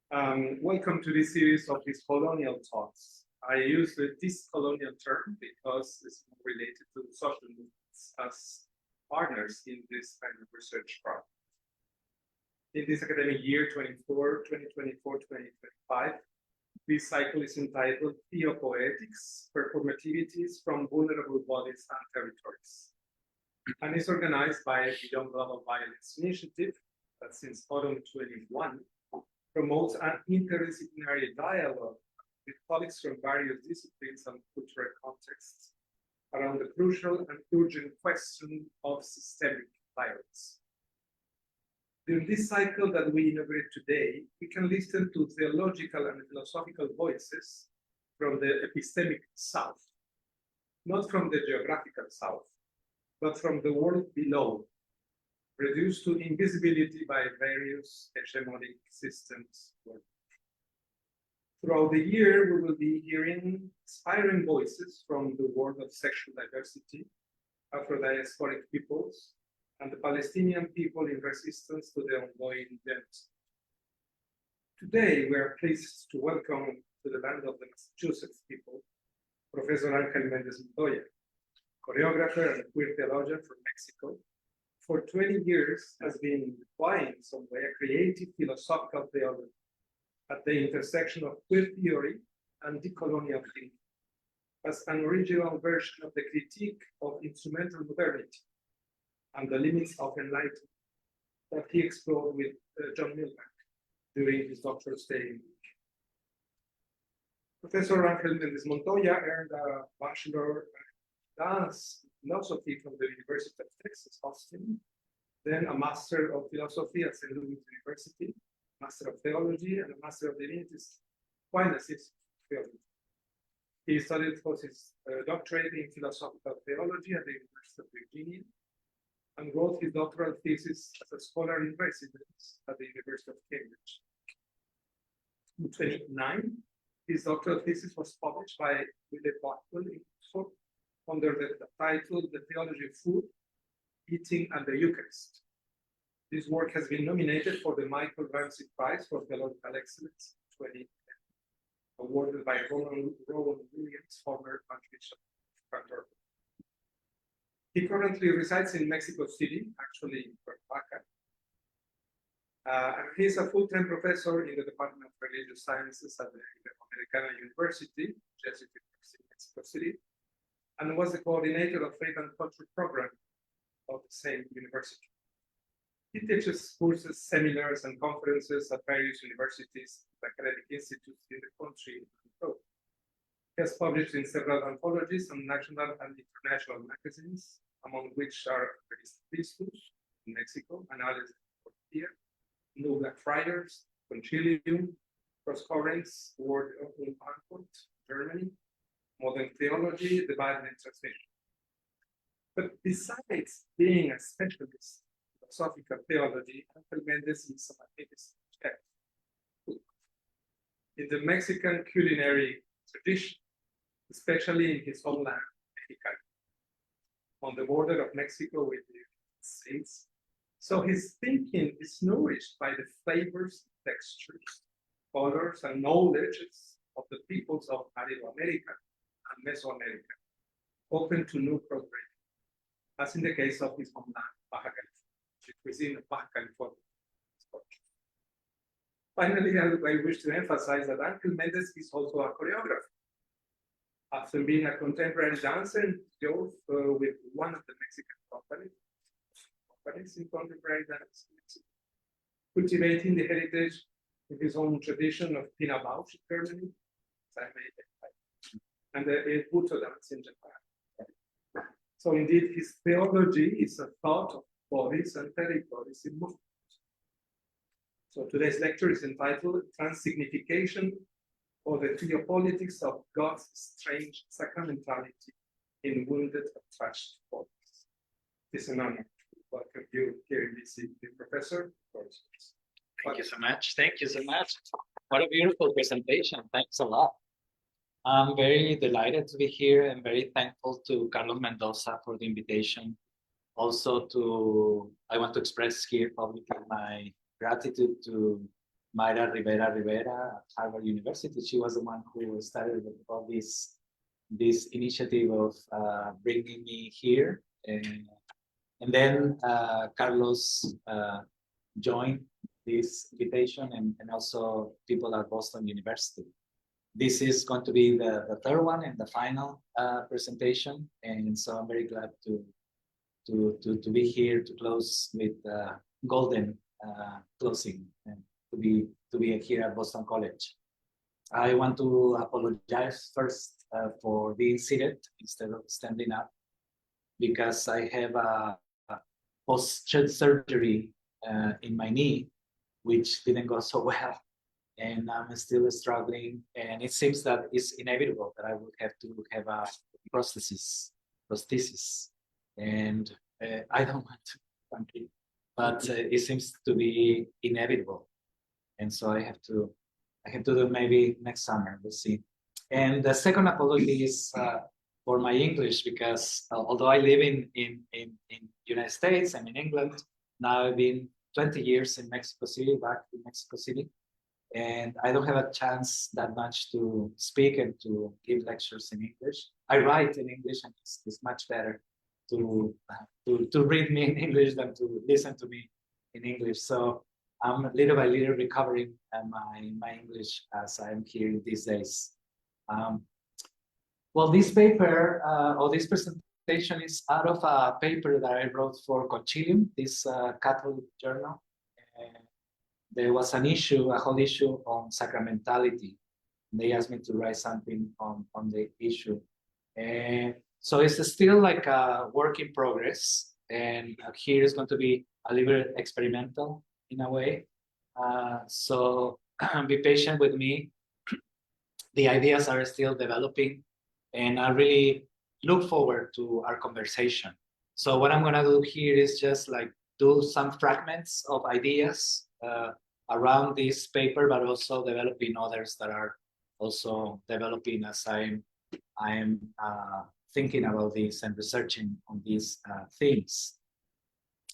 Welcome to this series of Descolonial Talks. I use the Descolonial term because it's more related to the social movements as partners in this kind of research project. In this academic year 2024-2025, this cycle is entitled Theopoetics, Performativities from Vulnerable Bodies and Territories, and is organized by the Young Global Violence Initiative that since autumn 21 promotes an interdisciplinary dialogue with colleagues from various disciplines and cultural contexts around the crucial and urgent question of systemic violence. During this cycle that we inaugurate today, we can listen to theological and philosophical voices from the epistemic South, not from the geographical South, but from the world below, reduced to invisibility by various hegemonic systems. Throughout the year, we will be hearing inspiring voices from the world of sexual diversity, Afro-diasporic peoples, and the Palestinian people in resistance to the ongoing genocide. Today, we are pleased to welcome to the land of the Massachusetts people, Professor Ángel Méndez, choreographer and queer theologian from Mexico. For 20 years has been applying some way a creative philosophical theology at the intersection of queer theory and decolonial thinking as an original version of the critique of instrumental modernity and the limits of enlightenment that he explored with John Milbank during his doctoral stay in Professor Ángel Méndez Montoya earned a Bachelor of Philosophy from the University of Texas, Austin, then a Master of Philosophy at St. Louis University, Master of Theology, and a Master of Divinities, Quinasis Theology. He studied for his doctorate in philosophical theology at the University of Virginia, and wrote his doctoral thesis as a scholar in residence at the University of Cambridge. In 2009, his doctoral thesis was published by William Boccuzzi in Oxford under the title The Theology of Food, Eating, and the Eucharist. This work has been nominated for the Michael Ramsey Prize for Theological Excellence 2010, awarded by Rowan Williams, former Archbishop of Canterbury. He currently resides in Mexico City, actually in Cuernavaca. And he is a full-time professor in the Department of Religious Sciences at the Americana University, Jesuit University in Mexico City, and was the coordinator of Faith and Culture program of the same university. He teaches courses, seminars, and conferences at various universities and academic institutes in the country and abroad. He has published in several anthologies and national and international magazines, among which are Christus in Mexico, Anales de New Black Friars, Concilium, Cross Currents, Word of Frankfurt, Germany, Modern Theology, the Bible in Translation. But besides being a specialist in philosophical theology, Ángel Méndez is a magnificent chef. In the Mexican culinary tradition, especially in his homeland, Mexicali, on the border of Mexico with the United States. So his thinking is nourished by the flavors, textures, colors, and knowledges of the peoples of Mesoamerica and Mesoamerica, open to new progress, as in the case of his homeland, Baja California, which is within Baja California. Finally, I wish to emphasize that Ángel Méndez is also a choreographer. After being a contemporary dancer in youth with one of the Mexican companies in contemporary dance, cultivating the heritage of his own tradition of Pina Bausch in Germany, and the Buto dance in Japan. So indeed, his theology is a thought of bodies and territories in movement. So today's lecture is entitled Transignification, or the Theopolitics of God's strange sacramentality in wounded and trashed bodies. It's an honor to welcome you here in DC, Professor. Thank you so much. Thank you so much. What a beautiful presentation. Thanks a lot. I'm very delighted to be here and very thankful to Carlos Mendoza for the invitation. Also I want to express here publicly my gratitude to Mayra Rivera at Harvard University. She was the one who started all this initiative of bringing me here. And then Carlos joined this invitation, and also people at Boston University. This is going to be the third one and the final presentation, and so I'm very glad to be here to close with golden closing and to be here at Boston College. I want to apologize first for being seated instead of standing up, because I have a post-surgery in my knee, which didn't go so well. And I'm still struggling, and it seems that it's inevitable that I will have to have a prosthesis, and I don't want to, frankly, but it seems to be inevitable, and so I have to do maybe next summer. We'll see. And the second apology is for my English, because although I live in United States, I'm in England now. I've been 20 years in Mexico City, back in Mexico City. And I don't have a chance that much to speak and to give lectures in English. I write in English, and it's much better to read me in English than to listen to me in English. So I'm little by little recovering my English as I'm here these days. Well, this paper or this presentation is out of a paper that I wrote for Concilium, this Catholic journal. There was an issue, a whole issue on sacramentality. They asked me to write something on the issue. And so it's still like a work in progress. And here is going to be a little bit experimental in a way. So be patient with me. The ideas are still developing, and I really look forward to our conversation. So what I'm gonna do here is just like do some fragments of ideas around this paper, but also developing others that are also developing as I'm thinking about this and researching on these themes.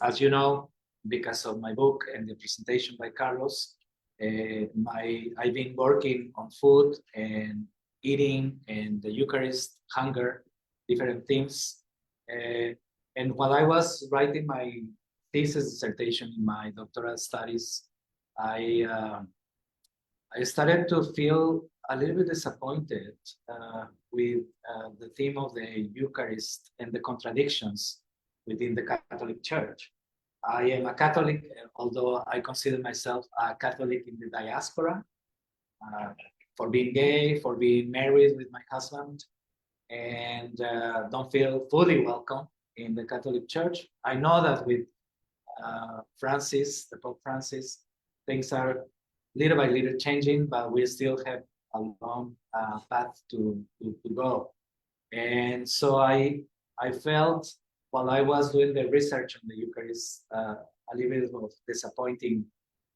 As you know, because of my book and the presentation by Carlos, I've been working on food and eating and the Eucharist, hunger, different themes. And while I was writing my thesis dissertation in my doctoral studies, I started to feel a little bit disappointed with the theme of the Eucharist and the contradictions within the Catholic Church. I am a Catholic, although I consider myself a Catholic in the diaspora, for being gay, for being married with my husband, and don't feel fully welcome in the Catholic Church. I know that with Francis, the Pope Francis, things are little by little changing, but we still have a long path to go. And so I felt, while I was doing the research on the Eucharist, a little bit of disappointing,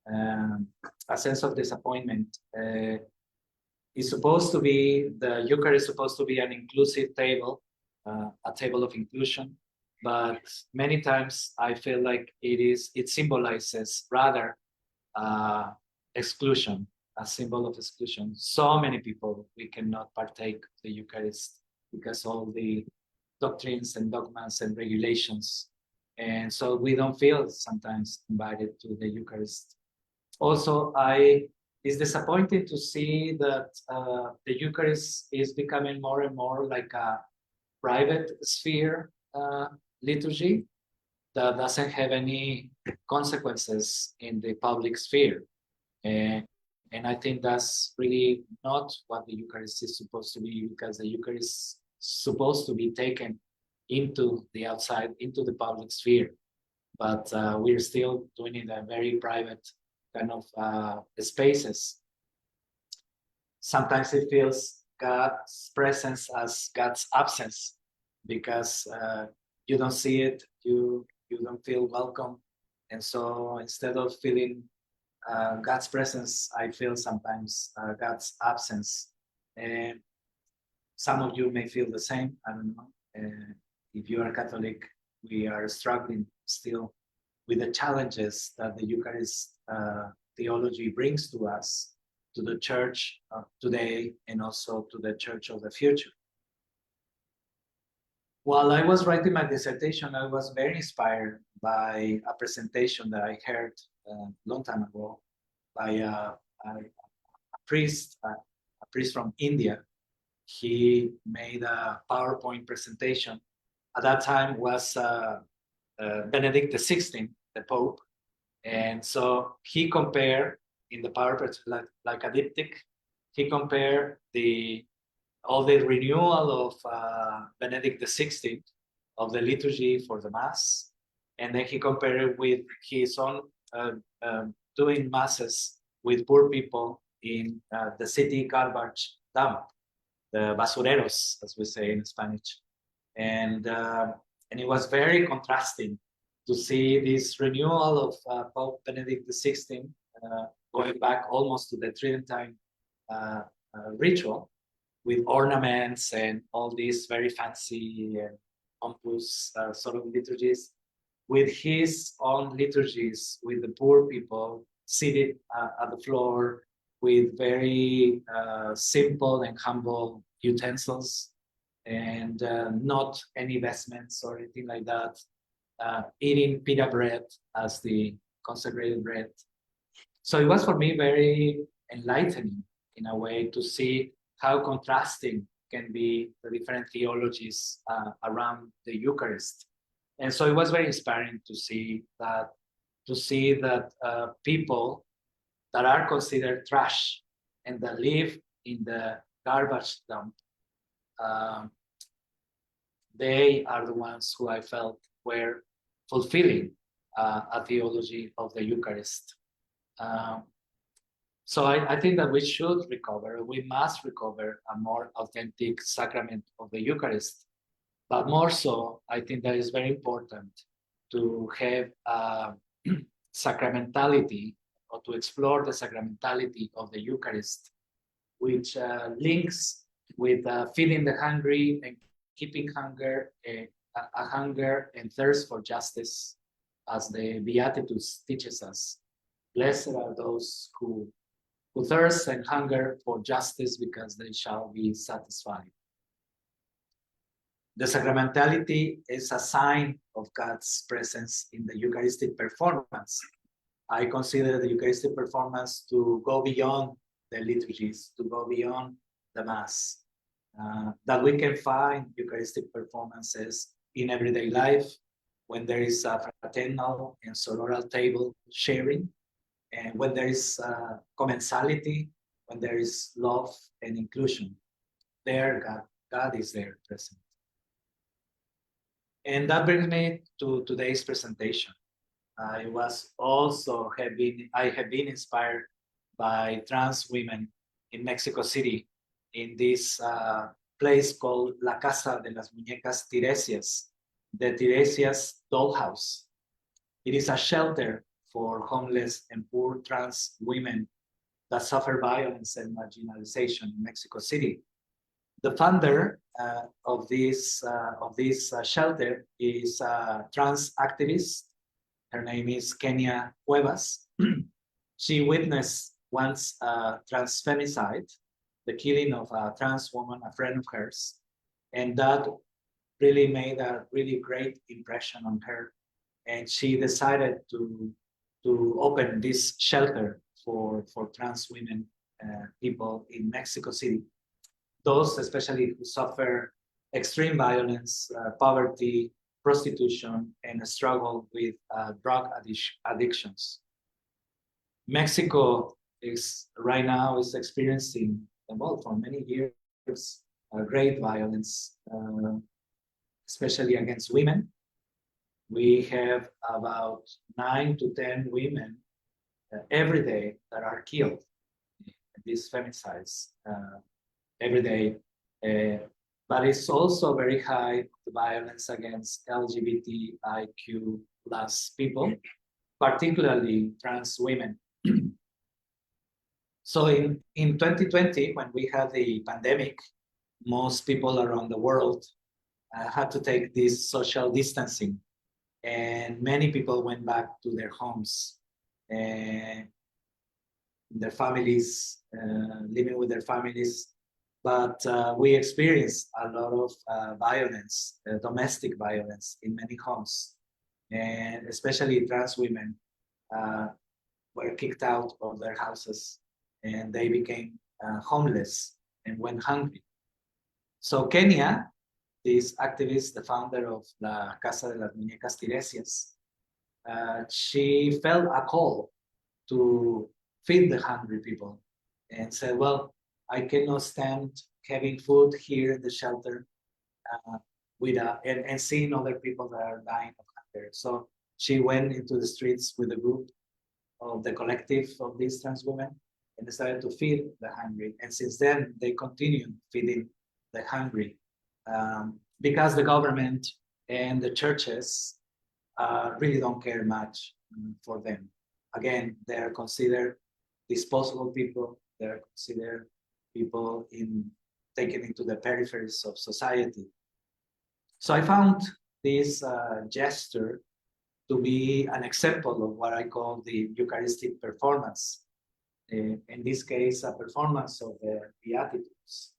a sense of disappointment. It's supposed to be, the Eucharist is supposed to be an inclusive table, a table of inclusion, but many times I feel like it symbolizes rather exclusion, a symbol of exclusion. So many people, we cannot partake of the Eucharist because all the doctrines and dogmas and regulations. And so we don't feel sometimes invited to the Eucharist. Also, it's disappointing to see that the Eucharist is becoming more and more like a private sphere liturgy that doesn't have any consequences in the public sphere. And I think that's really not what the Eucharist is supposed to be, because the Eucharist is supposed to be taken into the outside, into the public sphere. But we're still doing it in a very private kind of spaces. Sometimes it feels God's presence as God's absence, because you don't see it, you don't feel welcome. And so instead of feeling God's presence, I feel sometimes God's absence. And some of you may feel the same, I don't know. If you are Catholic, we are struggling still with the challenges that the Eucharist theology brings to us, to the church today, and also to the church of the future. While I was writing my dissertation, I was very inspired by a presentation that I heard a long time ago by a priest from India. He made a PowerPoint presentation. At that time was Benedict XVI, the Pope. And so he compared in the PowerPoint, like a diptych, he compared all the renewal of Benedict XVI of the liturgy for the Mass. And then he compared it with his own doing Masses with poor people in the city garbage dump, the basureros, as we say in Spanish. And it was very contrasting to see this renewal of Pope Benedict XVI going back almost to the Tridentine ritual with ornaments and all these very fancy and pompous sort of liturgies, with his own liturgies, with the poor people seated at the floor with very simple and humble utensils and not any vestments or anything like that, eating pita bread as the consecrated bread. So it was for me very enlightening in a way to see how contrasting can be the different theologies around the Eucharist. And so it was very inspiring to see that people that are considered trash and that live in the garbage dump, they are the ones who I felt were fulfilling a theology of the Eucharist. So I think that we must recover a more authentic sacrament of the Eucharist. But more so, I think that it's very important to have sacramentality, or to explore the sacramentality of the Eucharist, which links with feeding the hungry and keeping a hunger and thirst for justice, as the Beatitudes teaches us. Blessed are those who thirst and hunger for justice, because they shall be satisfied. The sacramentality is a sign of God's presence in the Eucharistic performance. I consider the Eucharistic performance to go beyond the liturgies, to go beyond the Mass. That we can find Eucharistic performances in everyday life, when there is a fraternal and sororal table sharing, and when there is commensality, when there is love and inclusion. There, God is there present. And that brings me to today's presentation. I have been inspired by trans women in Mexico City, in this place called La Casa de las Muñecas Tiresias, the Tiresias dollhouse. It is a shelter for homeless and poor trans women that suffer violence and marginalization in Mexico City. The founder of this shelter is a trans activist. Her name is Kenia Cuevas. She witnessed once a trans femicide, the killing of a trans woman, a friend of hers, and that really made a really great impression on her. And she decided to open this shelter for trans women, people in Mexico City. Those especially who suffer extreme violence, poverty, prostitution, and struggle with drug addictions. Mexico is right now experiencing, well, for many years, great violence, especially against women. We have about 9 to 10 women every day that are killed in these femicides every day. But it's also very high, the violence against LGBTIQ plus people, particularly trans women. So in 2020, when we had the pandemic, most people around the world had to take this social distancing, and many people went back to their homes. their families, living with their families. But we experienced a lot of violence, domestic violence in many homes, and especially trans women were kicked out of their houses, and they became homeless and went hungry. So Kenya, this activist, the founder of La Casa de las Muñecas Tiresias, she felt a call to feed the hungry people and said, well, I cannot stand having food here in the shelter and seeing other people that are dying of hunger. So she went into the streets with a group of the collective of these trans women and started to feed the hungry. And since then, they continued feeding the hungry because the government and the churches really don't care much for them. Again, they're considered disposable people. They're considered people taken into the peripheries of society. So I found this gesture to be an example of what I call the Eucharistic performance. In this case, a performance of the Beatitudes.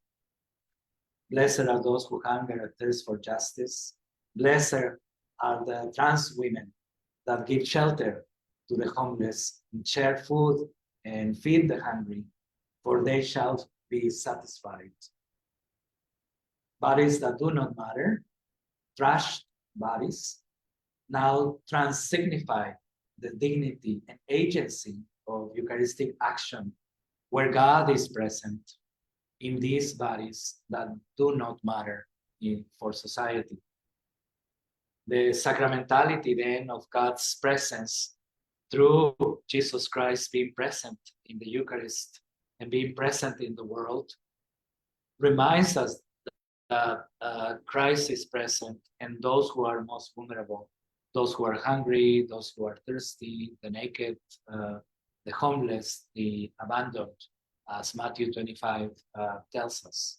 Blessed are those who hunger and thirst for justice. Blessed are the trans women that give shelter to the homeless, and share food and feed the hungry, for they shall be satisfied. Bodies that do not matter, trashed bodies, now transignify the dignity and agency of Eucharistic action, where God is present in these bodies that do not matter for society. The sacramentality then of God's presence through Jesus Christ being present in the Eucharist and being present in the world reminds us that Christ is present, and those who are most vulnerable, those who are hungry, those who are thirsty, the naked, the homeless, the abandoned, as Matthew 25 tells us.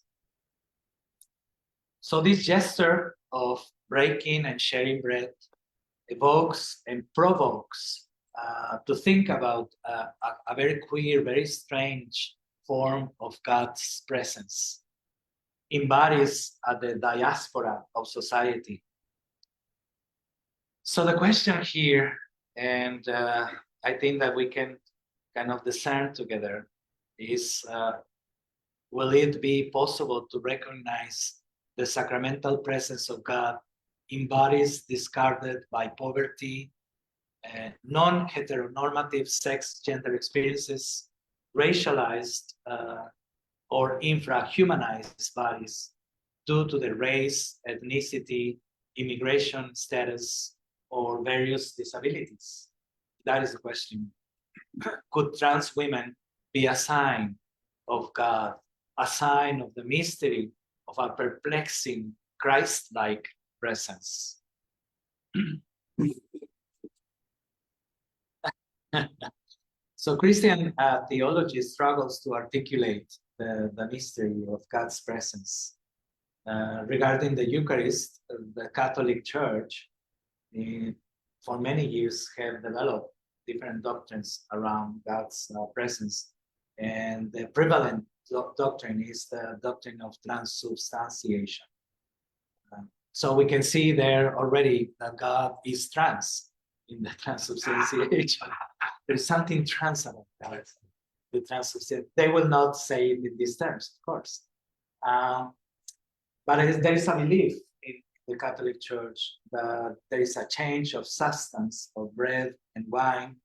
So this gesture of breaking and sharing bread evokes and provokes to think about a very queer, very strange form of God's presence, embodies at the diaspora of society. So the question here, and I think that we can kind of discern together, is will it be possible to recognize the sacramental presence of God in bodies discarded by poverty, non-heteronormative sex gender experiences, racialized or infrahumanized bodies due to the race, ethnicity, immigration status, or various disabilities? That is the question. Could trans women be a sign of God, a sign of the mystery of a perplexing Christ-like presence? So Christian theology struggles to articulate the mystery of God's presence. Regarding the Eucharist, the Catholic Church for many years have developed different doctrines around God's presence. And the prevalent doctrine is the doctrine of transubstantiation. So we can see there already that God is trans in the transubstantiation. There's something trans about God. The transubstantiation. They will not say it in these terms, of course. But there is a belief in the Catholic Church that there is a change of substance of bread and wine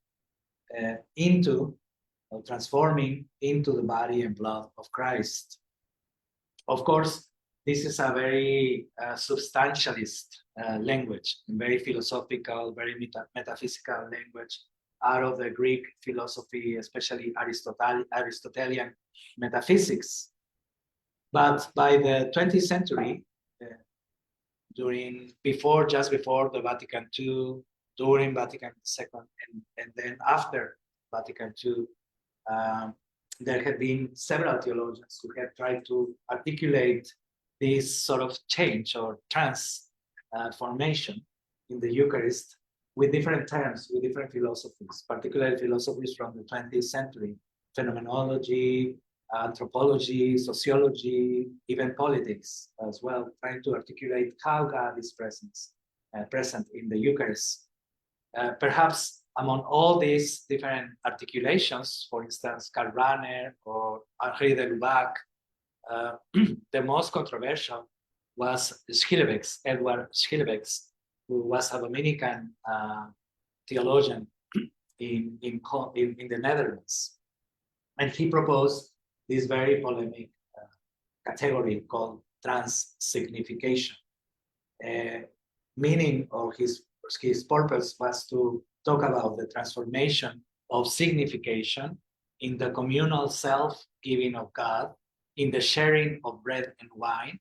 transforming into the body and blood of Christ. Of course, this is a very substantialist language, very philosophical, very metaphysical language out of the Greek philosophy, especially Aristotelian metaphysics. But by the 20th century, just before the Vatican II, during Vatican II, and then after Vatican II, there have been several theologians who have tried to articulate this sort of change or transformation in the Eucharist with different terms, with different philosophies, particularly philosophies from the 20th century. phenomenology, anthropology, sociology, even politics as well, trying to articulate how God is present in the Eucharist. Perhaps among all these different articulations, for instance, Karl Rahner or Henri de Lubac, the most controversial was Schillebeeckx, Edward Schillebeeckx, who was a Dominican theologian in the Netherlands. And he proposed this very polemic category called transignification. Meaning of his purpose was to talk about the transformation of signification in the communal self-giving of God, in the sharing of bread and wine,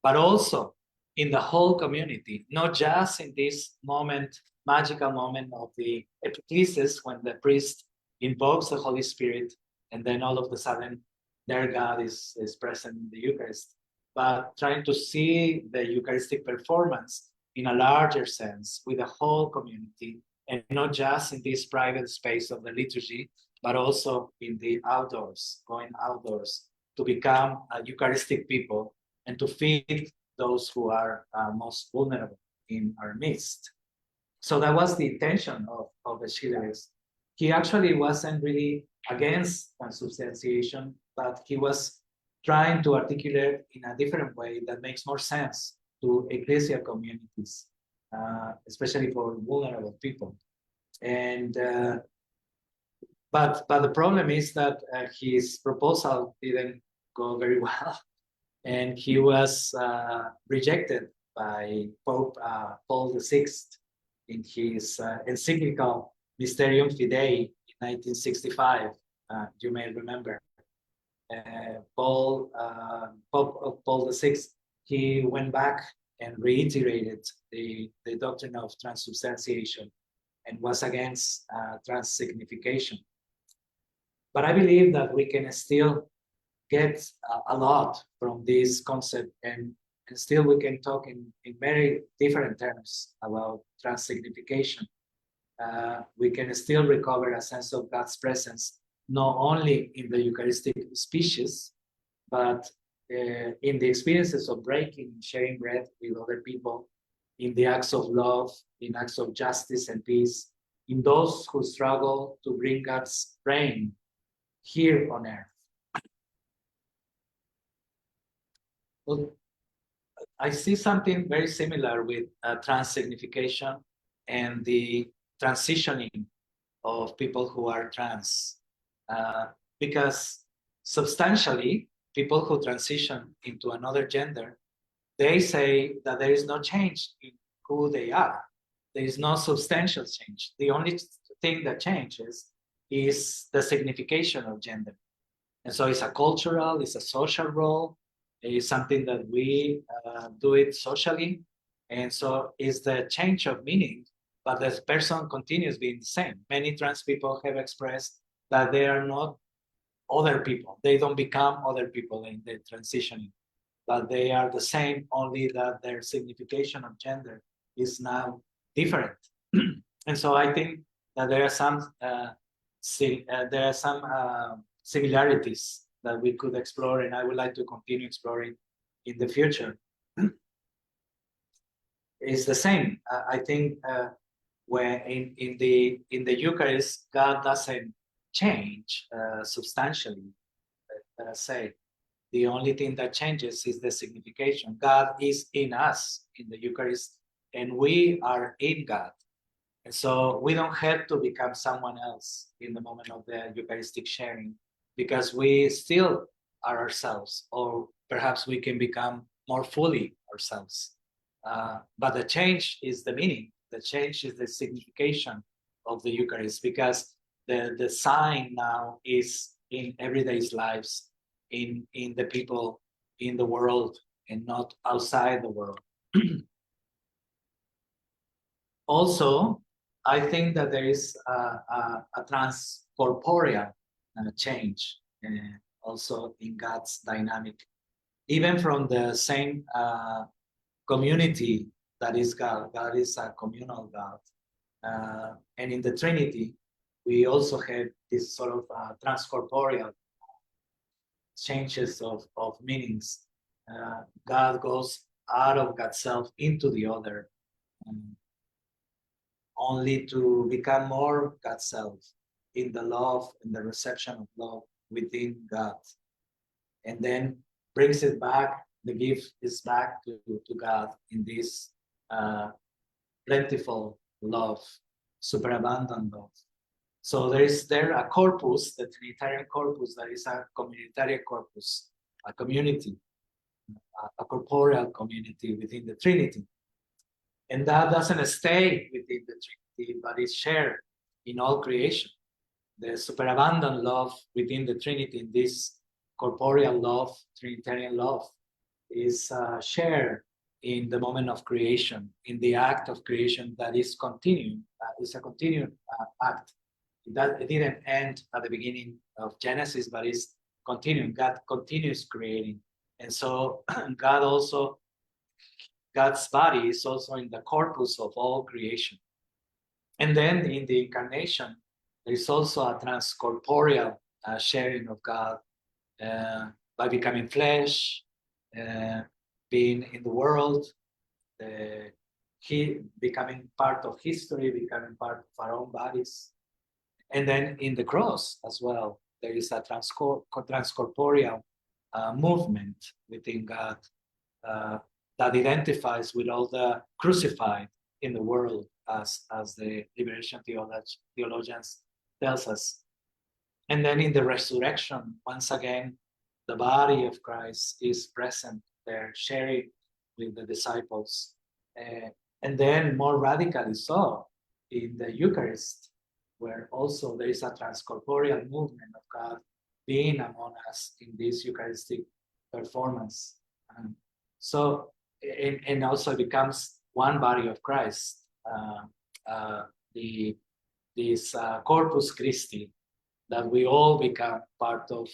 but also in the whole community, not just in this moment, magical moment of the epiclesis when the priest invokes the Holy Spirit and then all of a sudden their God is present in the Eucharist, but trying to see the Eucharistic performance in a larger sense with the whole community, and not just in this private space of the liturgy, but also in the outdoors, going outdoors to become a Eucharistic people and to feed those who are most vulnerable in our midst. So that was the intention of the Schillebeeckx. He actually wasn't really against transubstantiation, but he was trying to articulate in a different way that makes more sense to ecclesial communities, especially for vulnerable people. And but the problem is that his proposal didn't go very well, and he was rejected by Pope Paul VI in his encyclical Mysterium Fidei in 1965. You may remember. Pope Paul VI, he went back and reiterated the doctrine of transubstantiation and was against transignification. But I believe that we can still get a lot from this concept, and still we can talk in very different terms about transignification. We can still recover a sense of God's presence, not only in the Eucharistic species, but in the experiences of breaking, sharing bread with other people, in the acts of love, in acts of justice and peace, in those who struggle to bring God's reign here on earth. Well, I see something very similar with transignification and the transitioning of people who are trans, because substantially, people who transition into another gender, they say that there is no change in who they are. There is no substantial change. The only thing that changes is the signification of gender. And so it's a cultural, it's a social role, it's something that we do it socially. And so it's the change of meaning, but the person continues being the same. Many trans people have expressed that they are not other people. They don't become other people in the transitioning, but they are the same, only that their signification of gender is now different. And so I think that there are some similarities that we could explore, and I would like to continue exploring in the future. It's the same. I think when in the Eucharist, God doesn't change substantially. Let us say the only thing that changes is the signification. God is in us in the Eucharist, and we are in God. And so we don't have to become someone else in the moment of the Eucharistic sharing, because we still are ourselves, or perhaps we can become more fully ourselves. But the change is the meaning. The change is the signification of the Eucharist, because the sign now is in everyday's lives, in the people, in the world, and not outside the world. Also, I think that there is a transcorporeal change also in God's dynamic, even from the same community that is God. God is a communal God. And in the Trinity, we also have this sort of transcorporeal changes of meanings. God goes out of God's self into the other, only to become more God's self in the love and the reception of love within God. And then brings it back, the gift is back to God in this plentiful love, superabundant love. So there is a corpus, the Trinitarian corpus, that is a communitarian corpus, a community, a corporeal community within the Trinity. And that doesn't stay within the Trinity, but is shared in all creation. The superabundant love within the Trinity, in this corporeal love, Trinitarian love, is shared in the moment of creation, in the act of creation that is continuing, is a continued act. It didn't end at the beginning of Genesis, but it's continuing. God continues creating. And so God's body is also in the corpus of all creation. And then in the incarnation, there is also a transcorporeal sharing of God by becoming flesh, being in the world, he becoming part of history, becoming part of our own bodies. And then in the cross as well, there is a transcorporeal movement within God that identifies with all the crucified in the world, as the liberation theologians tells us. And then in the resurrection, once again, the body of Christ is present there, sharing with the disciples. And then more radically so, in the Eucharist, where also there is a transcorporeal movement of God being among us in this Eucharistic performance. So, and also becomes one body of Christ, this Corpus Christi, that we all become part of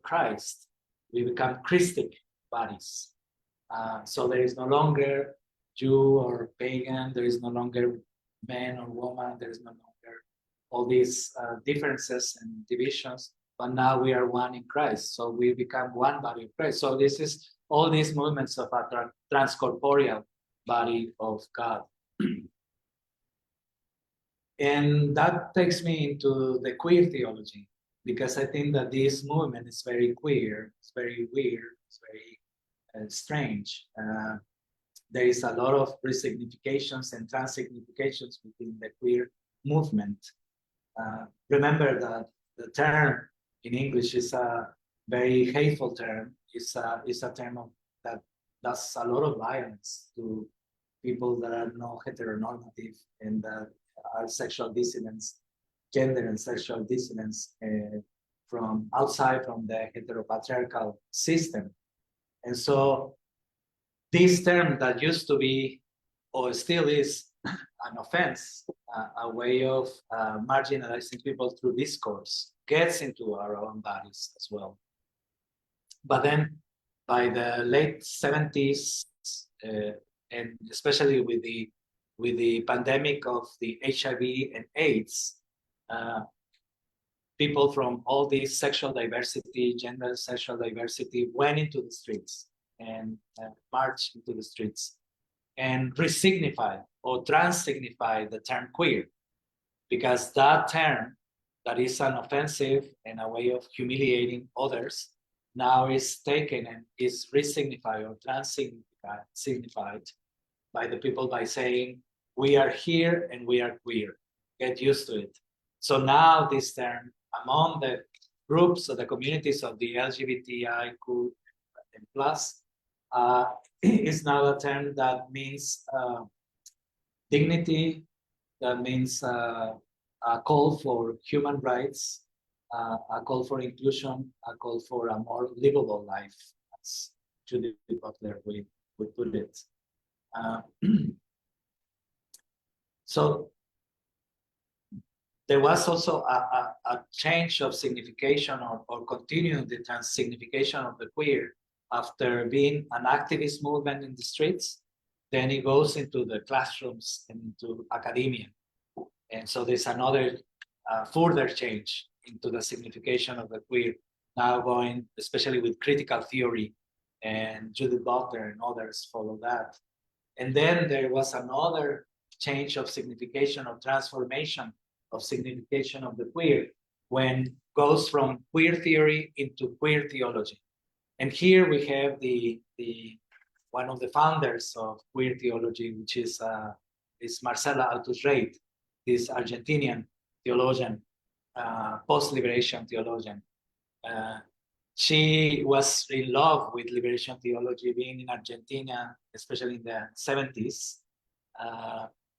Christ. We become Christic bodies. So there is no longer Jew or pagan, there is no longer man or woman, there is no longer all these differences and divisions, but now we are one in Christ. So we become one body of Christ. So this is all these movements of a transcorporeal body of God. And that takes me into the queer theology, because I think that this movement is very queer, it's very weird, it's very strange. There is a lot of resignifications and transignifications within the queer movement. Remember that the term in English is a very hateful term. It's a term that does a lot of violence to people that are not heteronormative and that are sexual dissidents, gender and sexual dissidents from outside from the heteropatriarchal system. And so this term that used to be, or still is, an offense, a way of marginalizing people through discourse, gets into our own bodies as well. But then by the late 70s, and especially with the pandemic of the HIV and AIDS, people from all these sexual diversity, gender sexual diversity, went into the streets and marched into the streets and resignified or transignified the term queer, because that term that is an offensive and a way of humiliating others now is taken and is resignified or transignified by the people by saying, we are here and we are queer, get used to it. So now this term among the groups or the communities of the LGBTIQ and plus is now a term that means dignity, that means a call for human rights, a call for inclusion, a call for a more livable life, as Judith Butler would put it. So there was also a change of signification or continuing the transignification of the queer after being an activist movement in the streets. Then it goes into the classrooms and into academia. And so there's another further change into the signification of the queer, now going, especially with critical theory, and Judith Butler and others follow that. And then there was another change of signification, of transformation of signification of the queer, when goes from queer theory into queer theology. And here we have the one of the founders of queer theology, which is Marcela Altusreit, this Argentinian theologian, post-liberation theologian. She was in love with liberation theology, being in Argentina, especially in the 70s,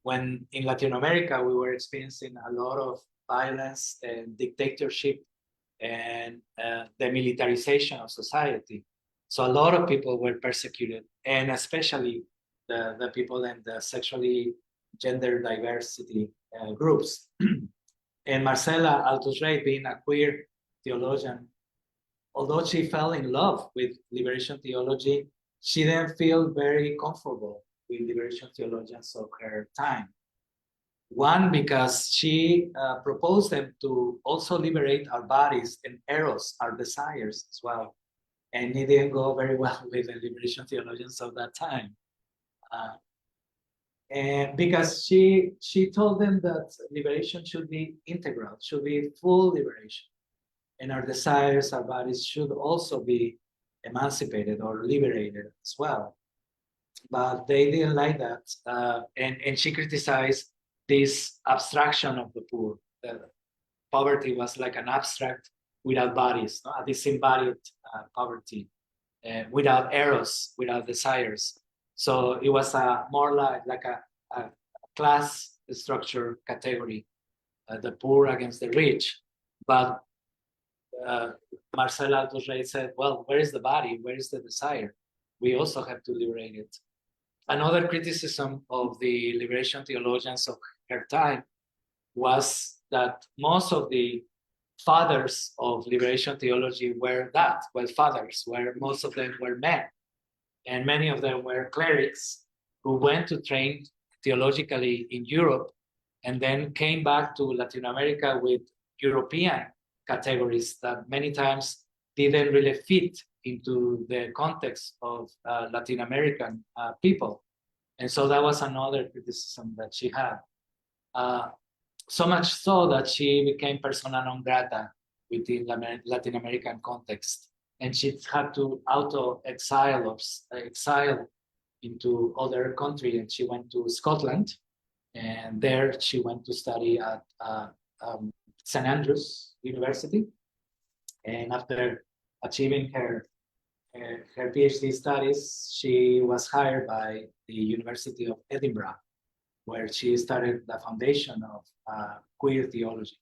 when in Latin America we were experiencing a lot of violence and dictatorship and the militarization of society. So a lot of people were persecuted, and especially the people in the sexually gender diversity groups. And Marcela Altusreit, being a queer theologian, although she fell in love with liberation theology, she didn't feel very comfortable with liberation theologians of her time. One, because she proposed them to also liberate our bodies and eros, our desires as well. And it didn't go very well with the liberation theologians of that time. And because she told them that liberation should be integral, should be full liberation. And our desires, our bodies should also be emancipated or liberated as well. But they didn't like that. And she criticized this abstraction of the poor. That poverty was like an abstract without bodies, no? A disembodied poverty, without eros, without desires. So it was more like a class structure category, the poor against the rich. But Marcela Altusreit said, well, where is the body? Where is the desire? We also have to liberate it. Another criticism of the liberation theologians of her time was that most of the fathers of liberation theology were fathers, where most of them were men. And many of them were clerics who went to train theologically in Europe and then came back to Latin America with European categories that many times didn't really fit into the context of Latin American people. And so that was another criticism that she had. So much so that she became persona non grata within the Latin American context. And she had to exile into other country. And she went to Scotland. And there she went to study at St. Andrews University. And after achieving her PhD studies, she was hired by the University of Edinburgh, where she started the foundation of queer theology.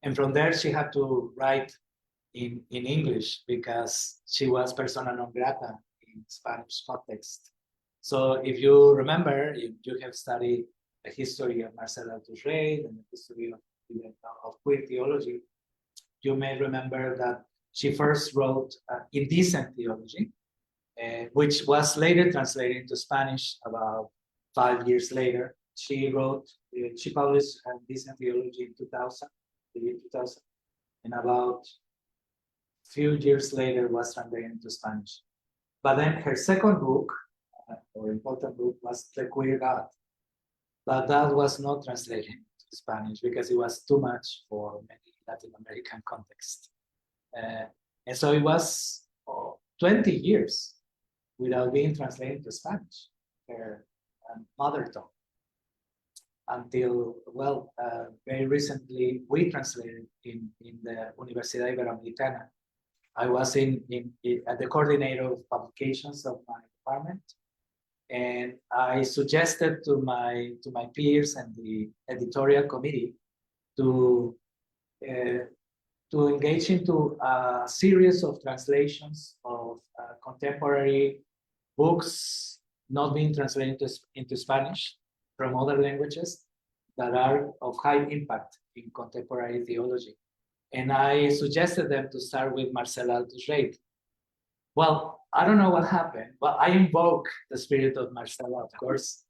And from there, she had to write in English because she was persona non grata in Spanish context. So if you remember, if you have studied the history of Marcela Altusreit and the history of queer theology, you may remember that she first wrote Indecent Theology, which was later translated into Spanish about 5 years later. She published Indecent Theology in 2000, the year 2000, and about a few years later was translated into Spanish. But then her second book, or important book, was The Queer God. But that was not translated into Spanish because it was too much for many Latin American contexts. And so it was 20 years without being translated into Spanish, her mother tongue. Until, very recently, we translated in the Universidad Iberoamericana. I was at the coordinator of publications of my department, and I suggested to my peers and the editorial committee to engage into a series of translations of contemporary books not being translated into Spanish from other languages that are of high impact in contemporary theology. And I suggested them to start with Marcela Altusreit. Well, I don't know what happened, but I invoke the spirit of Marcela, of course.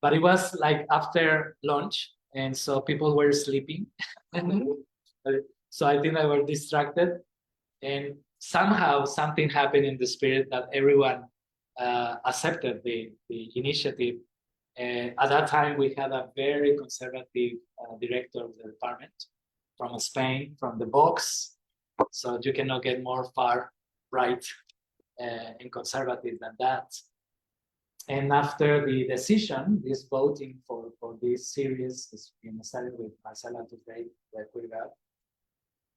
But it was like after lunch, and so people were sleeping. So I think they were distracted, and somehow something happened in the spirit that everyone accepted the initiative. And at that time, we had a very conservative director of the department from Spain, from the box. So you cannot get more far right and conservative than that. And after the decision, this voting for this series, started with Marcela today,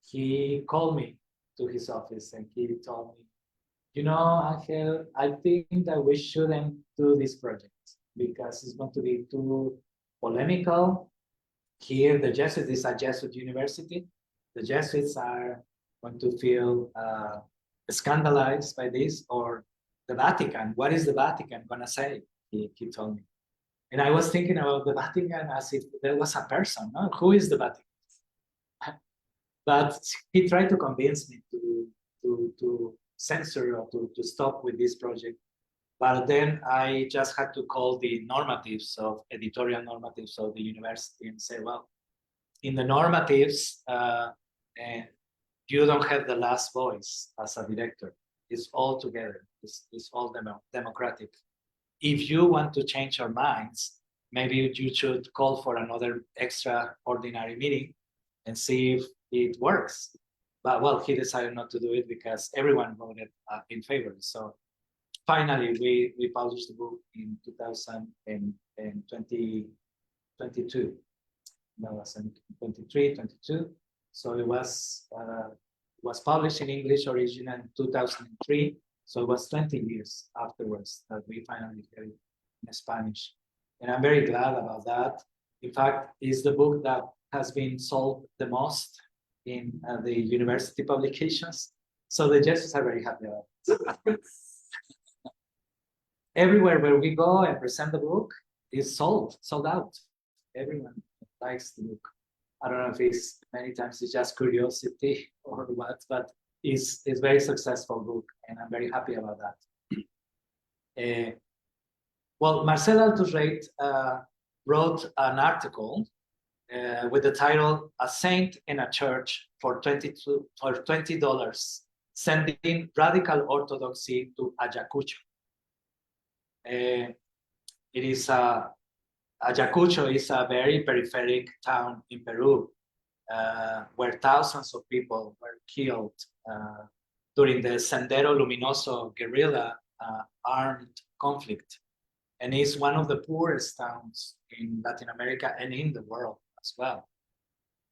he called me to his office and he told me, you know, Ángel, I think that we shouldn't do this project because it's going to be too polemical. Here, the Jesuits is a Jesuit university. The Jesuits are going to feel scandalized by this, or the Vatican. What is the Vatican going to say? He told me. And I was thinking about the Vatican as if there was a person. No? Who is the Vatican? But he tried to convince me to censor or to stop with this project. But then I just had to call the normatives of editorial normatives of the university and say, well, in the normatives, you don't have the last voice as a director. It's all together. It's all democratic. If you want to change your minds, maybe you should call for another extraordinary meeting and see if it works. But well, he decided not to do it because everyone voted in favor. So finally, we published the book in 2022. That was in 23, 22. So it was published in English originally in 2003. So it was 20 years afterwards that we finally got it in Spanish. And I'm very glad about that. In fact, it's the book that has been sold the most in the university publications. So the Jesuits are very happy about it. Everywhere where we go and present the book is sold out. Everyone likes the book. I don't know if it's many times it's just curiosity or what, but it's very successful book, and I'm very happy about that. Well, Marcela Alturreit wrote an article with the title "A Saint in a Church for $20, Sending Radical Orthodoxy to Ayacucho." It is Ayacucho is a very peripheric town in Peru, where thousands of people were killed during the Sendero Luminoso guerrilla armed conflict. And it's one of the poorest towns in Latin America and in the world as well.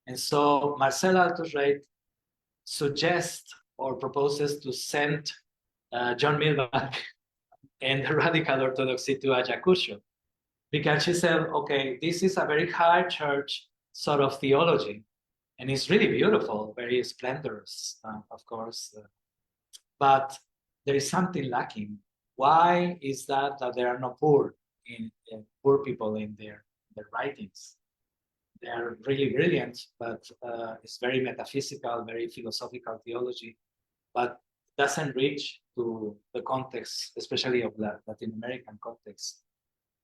And so Marcela Alturreit suggests or proposes to send John Milbank and the radical orthodoxy to Ayacucho, because she said, okay, this is a very high church sort of theology, and it's really beautiful, very splendorous, of course, but there is something lacking. Why is that there are no poor people in their writings? They are really brilliant, but it's very metaphysical, very philosophical theology, but doesn't reach to the context, especially of the Latin American context.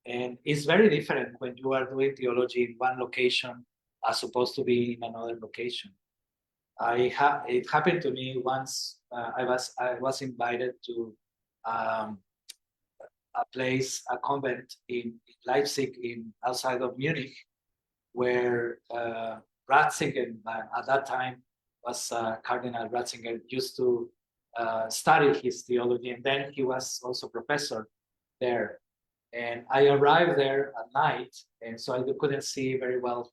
And it's very different when you are doing theology in one location as opposed to be in another location. It happened to me once. I was invited to a convent in Leipzig, outside of Munich, where Ratzinger, at that time was Cardinal Ratzinger, used to study his theology, and then he was also professor there. And I arrived there at night, and so I couldn't see very well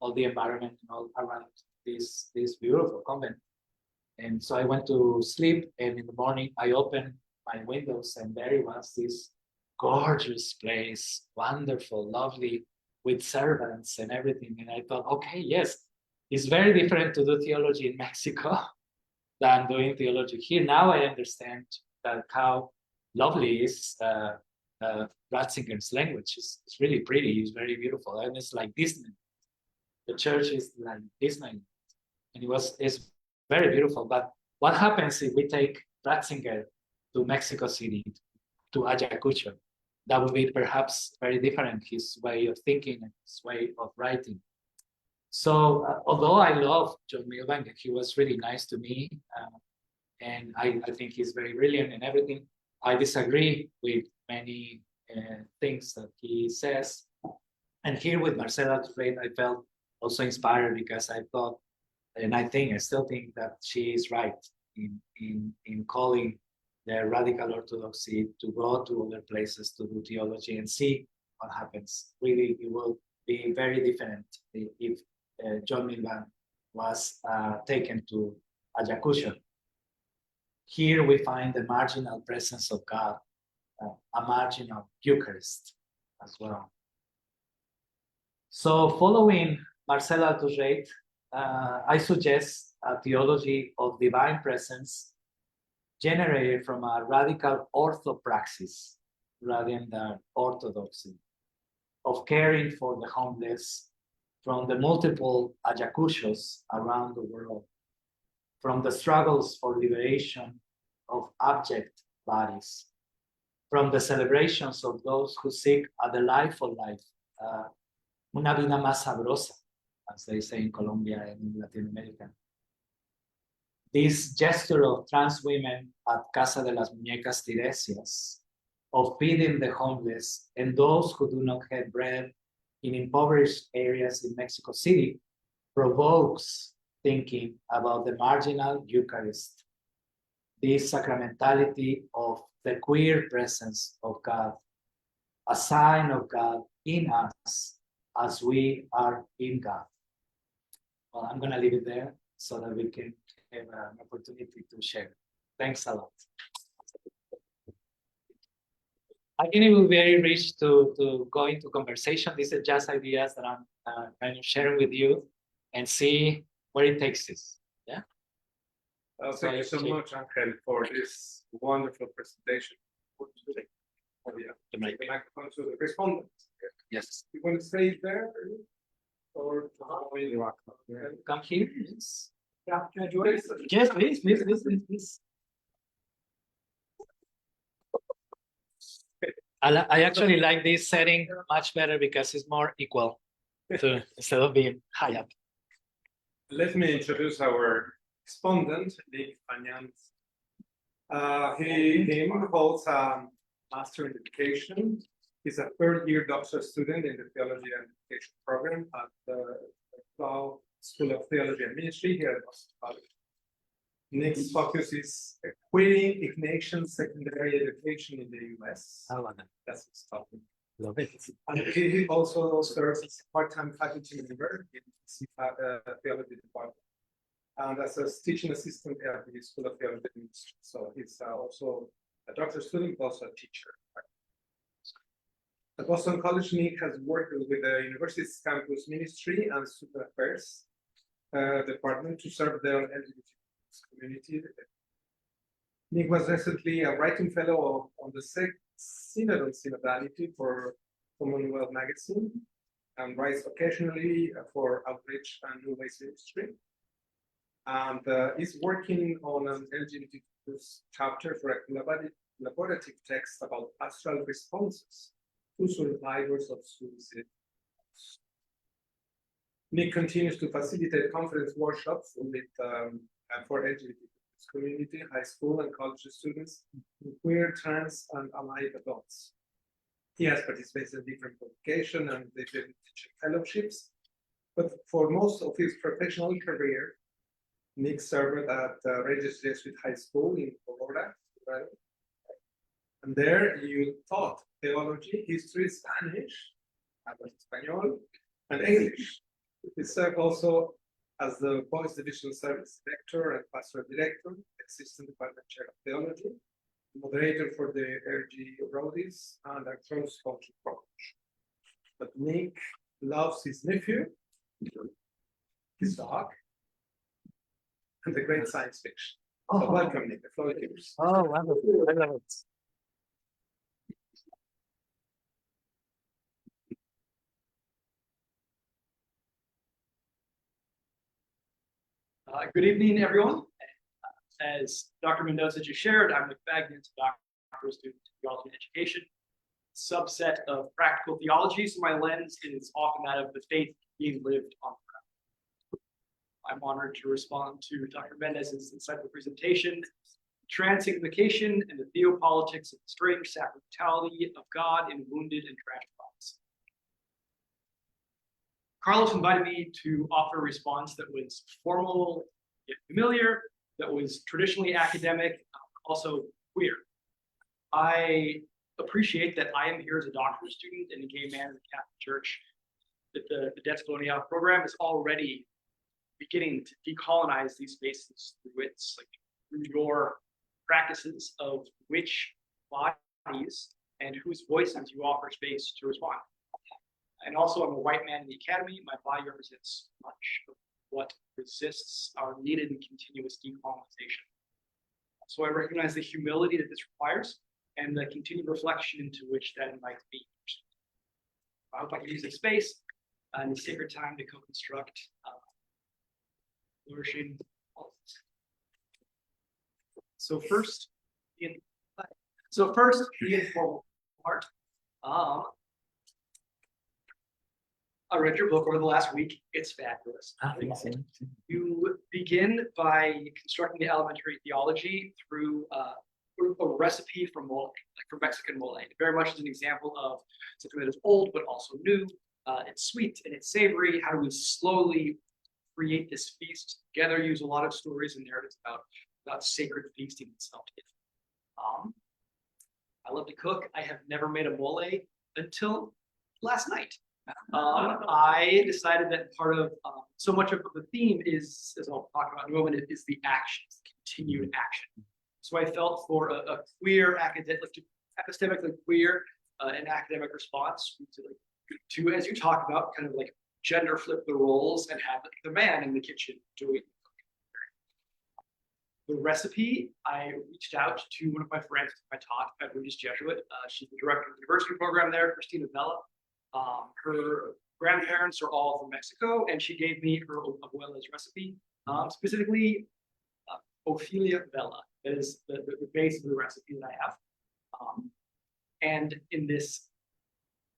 all the environment and all around this beautiful convent. And so I went to sleep, and in the morning I opened my windows, and there was this gorgeous place, wonderful, lovely, with servants and everything. And I thought, okay, yes, it's very different to do theology in Mexico than doing theology here. Now I understand that how lovely is Ratzinger's language. It's really pretty. It's very beautiful, and it's like Disney. The church is like Disney, and it's very beautiful. But what happens if we take Ratzinger to Mexico City, to Ayacucho? that would be perhaps very different, his way of thinking and his way of writing. So although I love John Milbank, he was really nice to me, and I think he's very brilliant and everything, I disagree with many things that he says. And here with Marcela Trade, I felt also inspired because I thought, and I still think that she is right in calling the radical orthodoxy to go to other places to do theology and see what happens. Really, it will be very different if John Milbank was taken to Ayacucho. Here we find the marginal presence of God, a marginal Eucharist as well. So following Marcela Tourret, I suggest a theology of divine presence generated from a radical orthopraxis rather than orthodoxy, of caring for the homeless from the multiple Ayacuchos around the world, from the struggles for liberation of abject bodies, from the celebrations of those who seek a delightful life, una vida más sabrosa, as they say in Colombia and in Latin America. This gesture of trans women at Casa de las Muñecas Tiresias, of feeding the homeless and those who do not have bread in impoverished areas in Mexico City, provokes thinking about the marginal Eucharist, this sacramentality of the queer presence of God, a sign of God in us as we are in God. Well, I'm going to leave it there so that we can have an opportunity to share. Thanks a lot. I think it will be very rich to go into conversation. These are just ideas that I'm kind of sharing with you and see where it takes us. Yeah. Thank you so much, Ángel, for this wonderful presentation. Oh, yeah. The microphone to the respondent. Yes. You want to stay there? Or come here, please. Yeah, can I do it? Yes, please. I actually like this setting much better because it's more equal to instead of being high up. Let me introduce our respondent, Nick Fagnant. He holds a Master in Education. He's a third-year doctoral student in the Theology and Education program at the School of Theology and Ministry here at Boston College. Nick's focus is queering Ignatian secondary education in the US. I love that. That's his topic. Love it. And he also serves as part-time faculty member in the theology department and as a teaching assistant at the School of Theology and Ministry. So he's also a doctoral student, also a teacher. At Boston College, Nick has worked with the university's campus ministry and student affairs department to serve the LGBT community. Nick was recently a writing fellow on the Synod on Synodality for Commonwealth Magazine and writes occasionally for Outreach and New Ways Ministry. And is working on an LGBT chapter for a collaborative text about pastoral responses to survivors of suicide. Nick continues to facilitate conference workshops with for LGBT community, high school and college students, queer, trans, and allied adults. He has participated in different publications and different teaching fellowships, but for most of his professional career, Nick served at Regis Jesuit High School in Colorado, right? And there you taught theology, history, Spanish, Español, and English. He served also as the Boys Division Service Director and Pastoral Director, Assistant Department Chair of Theology, moderator for the RG Rhodis, and a cross-cultural coach. But Nick loves his nephew, his dog, and the great science fiction. So welcome, Nick. The floor is yours. Oh, wonderful. I love it. Good evening, everyone. As Dr. Mendoza just shared, I'm with Fagnant, doctoral student in theology and education. subset of practical theology, so my lens is often that of the faith being lived on the ground. I'm honored to respond to Dr. Méndez's insightful presentation, Transignification and the Theopolitics of the strange sacramentality of God in wounded and tragic lives. Carlos invited me to offer a response that was formal yet familiar, that was traditionally academic, also queer. I appreciate that I am here as a doctoral student and a gay man in the Catholic Church, that the Descolonial program is already beginning to decolonize these spaces through its, through your practices of which bodies and whose voices you offer space to respond. And also, I'm a white man in the academy. My body represents much of what resists our needed and continuous decolonization. So I recognize the humility that this requires and the continued reflection into which that invites me. I hope I can use this space and the sacred time to co-construct flourishing politics. So first, the informal part. I read your book over the last week. It's fabulous. You begin by constructing the elementary theology through a recipe from mole, like from Mexican mole. Very much as an example of something that is old but also new. It's sweet and it's savory. How do we slowly create this feast together? Use a lot of stories and narratives about sacred feasting itself. I love to cook. I have never made a mole until last night. I decided that part of so much of the theme is, as I'll talk about in a moment, is the actions, continued action. So I felt for a queer epistemically queer and academic response to, as you talk about, kind of like gender flip the roles and have the man in the kitchen doing the recipe. I reached out to one of my friends I taught at Regis Jesuit. She's the director of the university program there, Christina Vela. Her grandparents are all from Mexico, and she gave me her abuela's recipe, specifically Ophelia Vela. That is the base of the recipe that I have. And in this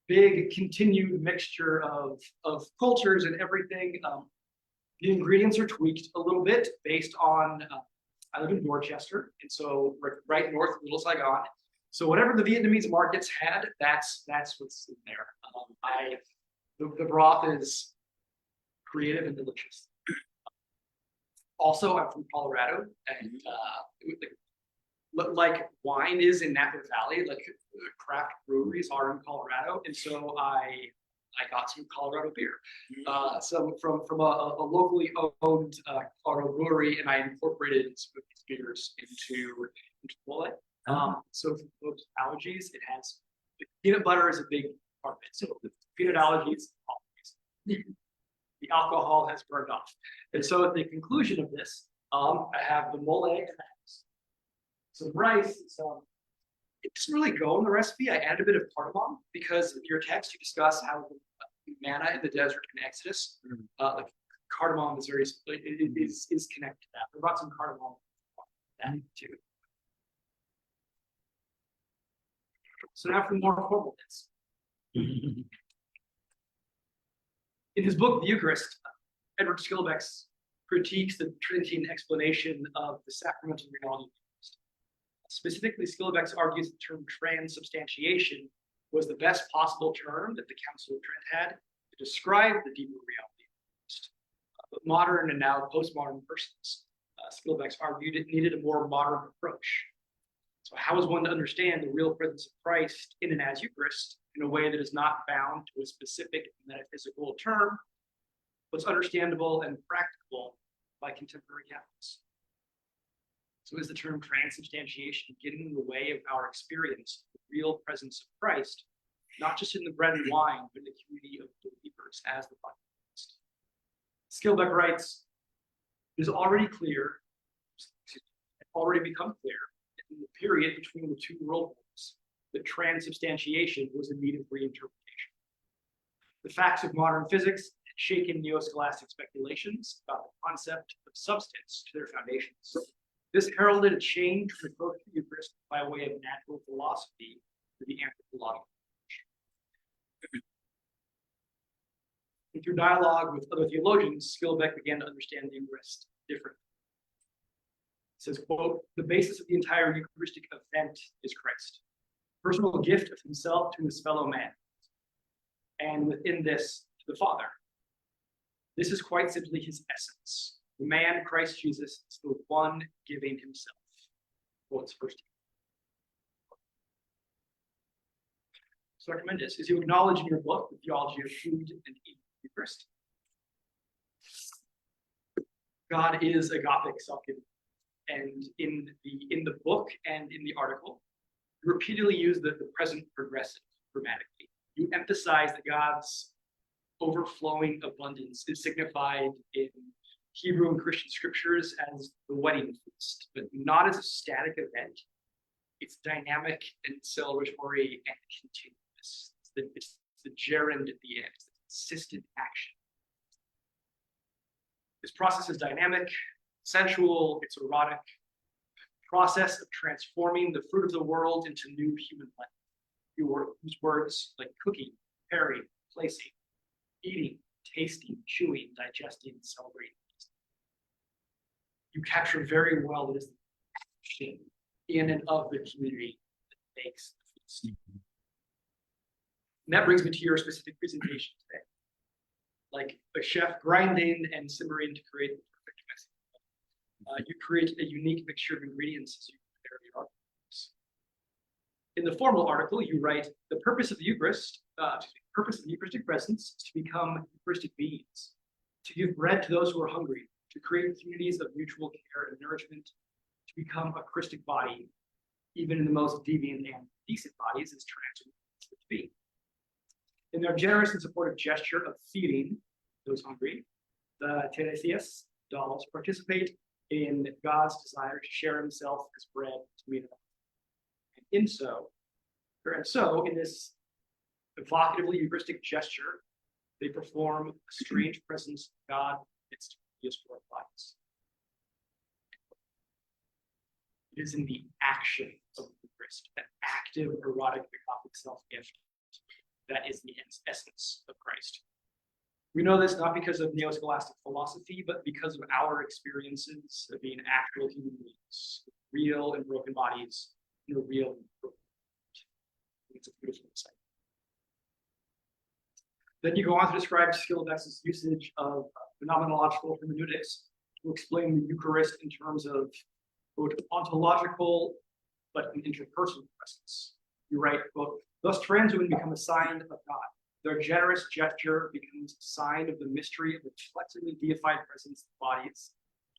big continued mixture of cultures and everything, the ingredients are tweaked a little bit based on, I live in Dorchester, and so right north of Little Saigon. So whatever the Vietnamese markets had, that's what's in there. The broth is creative and delicious. Also, I'm from Colorado, and like wine is in Napa Valley, like craft breweries are in Colorado, and so I got some Colorado beer, some from a locally owned Colorado brewery, and I incorporated some of these beers into mole. So for folks with allergies, it has peanut butter is a big part of it. So the peanut allergies, the alcohol has burned off. And so at the conclusion of this, I have the mole and some rice. It doesn't really go in the recipe. I add a bit of cardamom because in your text you discuss how the manna in the desert in Exodus, like cardamom is is connected to that. I brought some cardamom that too. So now for more formal bits. In his book, The Eucharist, Edward Skillebeck critiques the Trinitarian explanation of the sacramental reality of the Eucharist. Specifically, Skillebeck argues the term transubstantiation was the best possible term that the Council of Trent had to describe the deeper reality of the Eucharist. But modern and now postmodern persons, Skillebeck argued it needed a more modern approach. So how is one to understand the real presence of Christ in and as Eucharist in a way that is not bound to a specific metaphysical term, but is understandable and practicable by contemporary Catholics? So is the term transubstantiation getting in the way of our experience of the real presence of Christ, not just in the bread and wine, but in the community of believers as the body of Christ? Skillebeck writes, it is already clear, already become clear, in the period between the two world wars, that transubstantiation was in need of reinterpretation. The facts of modern physics had shaken neo-scholastic speculations about the concept of substance to their foundations. This heralded a change from approach to the Eucharist by way of natural philosophy to the anthropological. And through dialogue with other theologians, Skilbeck began to understand the Eucharist differently. He says, quote, the basis of the entire Eucharistic event is Christ, personal gift of himself to his fellow man, and within this, to the Father. This is quite simply his essence. The man, Christ Jesus, is the one giving himself. Quotes first. So Dr. Méndez, as you acknowledge in your book, the theology of food and Eucharist, God is agapic, self-giving. And in the book and in the article, you repeatedly use the present progressive grammatically. You emphasize that God's overflowing abundance is signified in Hebrew and Christian scriptures as the wedding feast, but not as a static event. It's dynamic and celebratory and continuous. It's the gerund at the end, it's the consistent action. This process is dynamic, sensual, it's erotic, process of transforming the fruit of the world into new human life. You use words like cooking, preparing, placing, eating, tasting, chewing, digesting, celebrating. You capture very well what is the action in and of the community that makes the feast. And that brings me to your specific presentation today. Like a chef grinding and simmering to create the perfect recipe. You create a unique mixture of ingredients as you prepare your articles. In the formal article, you write, the purpose of the Eucharist, purpose of the Eucharistic presence is to become Eucharistic beings, to give bread to those who are hungry, to create communities of mutual care and nourishment, to become a Christic body, even in the most deviant and decent bodies, as trans to be. In their generous and supportive gesture of feeding those hungry, the Tiresias dolls participate in God's desire to share himself as bread to meet us. And so, in this evocatively Eucharistic gesture, they perform a strange presence of God amidst diasporic bodies. It is in the action of the Eucharist, that active, erotic, agapic self-gift, that is the essence of Christ. We know this not because of neo-scholastic philosophy, but because of our experiences of being actual human beings, real and broken bodies, in a real and broken world. It's a beautiful insight. Then you go on to describe Skilbeck's usage of phenomenological hermeneutics to explain the Eucharist in terms of quote, ontological but an interpersonal presence. You write, quote, thus trans women become a sign of God. Their generous gesture becomes a sign of the mystery of the flexibly deified presence of bodies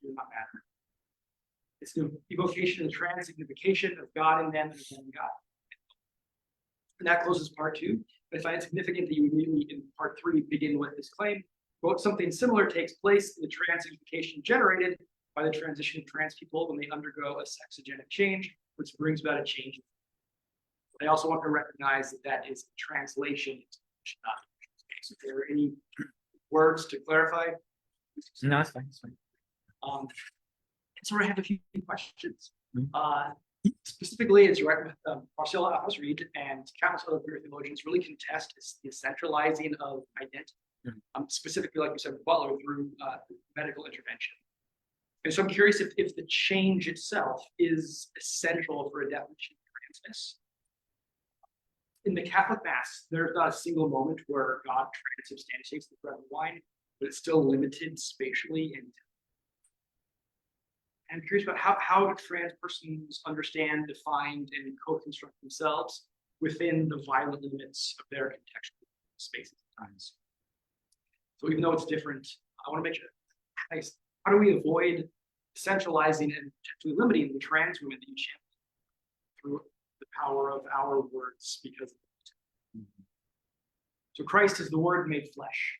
do not matter. It's the evocation of the transignification of God in them and them in God. And that closes part 2. I find it significant that you immediately in part 3 begin with this claim. Quote, something similar takes place in the transignification generated by the transition of trans people when they undergo a sexogenic change, which brings about a change. I also want to recognize that that is a translation, not so if there are any words to clarify. No, it's fine. It's fine. So I have a few questions. Specifically, as you write with Marcel Alvarez-Reed and countless other queer theologians really contest the centralizing of identity. Specifically, like you said, Butler through medical intervention. And so I'm curious if the change itself is essential for a definition of transness. In the Catholic Mass, there's not a single moment where God transubstantiates the bread and wine, but it's still limited spatially. And I'm curious about how do trans persons understand, define, and co-construct themselves within the violent limits of their contextual spaces and times. So even though it's different, I want to make sure, how do we avoid centralizing and potentially limiting the trans women that you champion through the power of our words because of it? So Christ is the Word made flesh.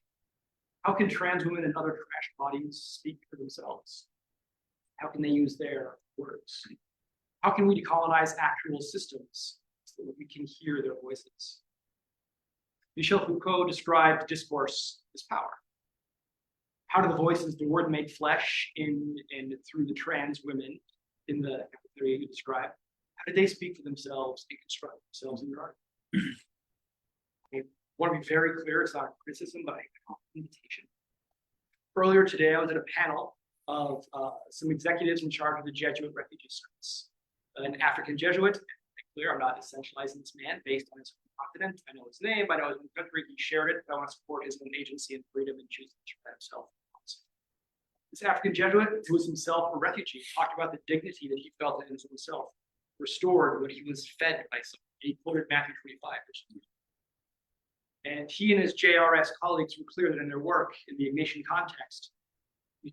How can trans women and other trash bodies speak for themselves? How can they use their words? How can we decolonize actual systems so that we can hear their voices? Michel Foucault described discourse as power. How do the voices, the Word made flesh in and through the trans women in the area you described, how did they speak for themselves and construct themselves in their art? Okay. want to be very clear, it's not a criticism, but an invitation. Earlier today, I was at a panel of some executives in charge of the Jesuit refugee service. An African Jesuit, to be clear, I'm not essentializing this man based on his continent. I know his name, I know his own country, he shared it, but I want to support his own agency and freedom and choosing to for himself. This African Jesuit, who was himself a refugee, talked about the dignity that he felt in himself, restored when he was fed by someone. He quoted Matthew 25. And he and his JRS colleagues were clear that in their work in the Ignatian context, we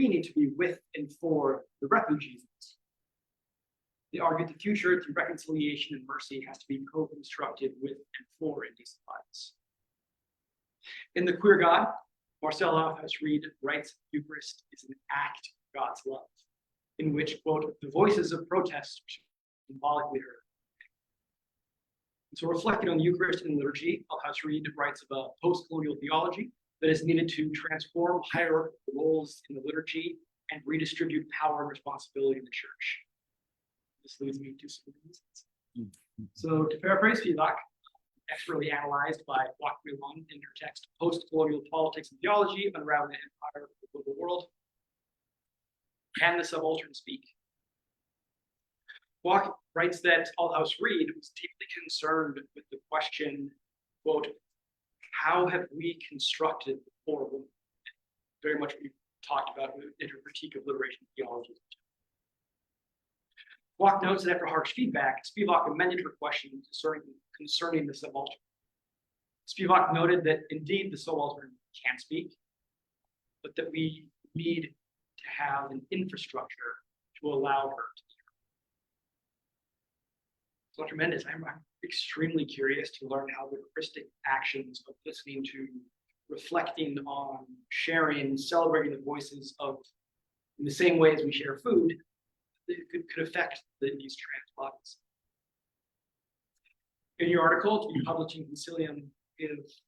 need to be with and for the refugees. They argued the future through reconciliation and mercy has to be co-constructed with and for indecent violence. In The Queer God, Marcel Alhaus-Reed writes Eucharist is an act of God's love, in which, quote, the voices of protest are symbolically heard. And so reflecting on the Eucharist and liturgy, Alhaus-Reed writes of a post-colonial theology that is needed to transform hierarchical roles in the liturgy and redistribute power and responsibility in the church. This leads me to some reasons. So to paraphrase Spivak, expertly analyzed by Boccuzzi in her text, Post-Colonial Politics and Theology, Unraveling the Empire of the Global World. Can the subaltern speak? Bock writes that Alhaus-Reed was deeply concerned with the question, quote, how have we constructed the poor woman? Very much we talked about in her critique of liberation theology. Bock notes that after harsh feedback, Spivak amended her question concerning the subaltern. Spivak noted that indeed the subaltern can speak, but that we need to have an infrastructure to allow her to hear. So Dr. Méndez, I'm extremely curious to learn how the Eucharistic actions of listening to, reflecting on, sharing, celebrating the voices of, in the same way as we share food, could affect these trans bodies. In your article, to be published in Concilium, is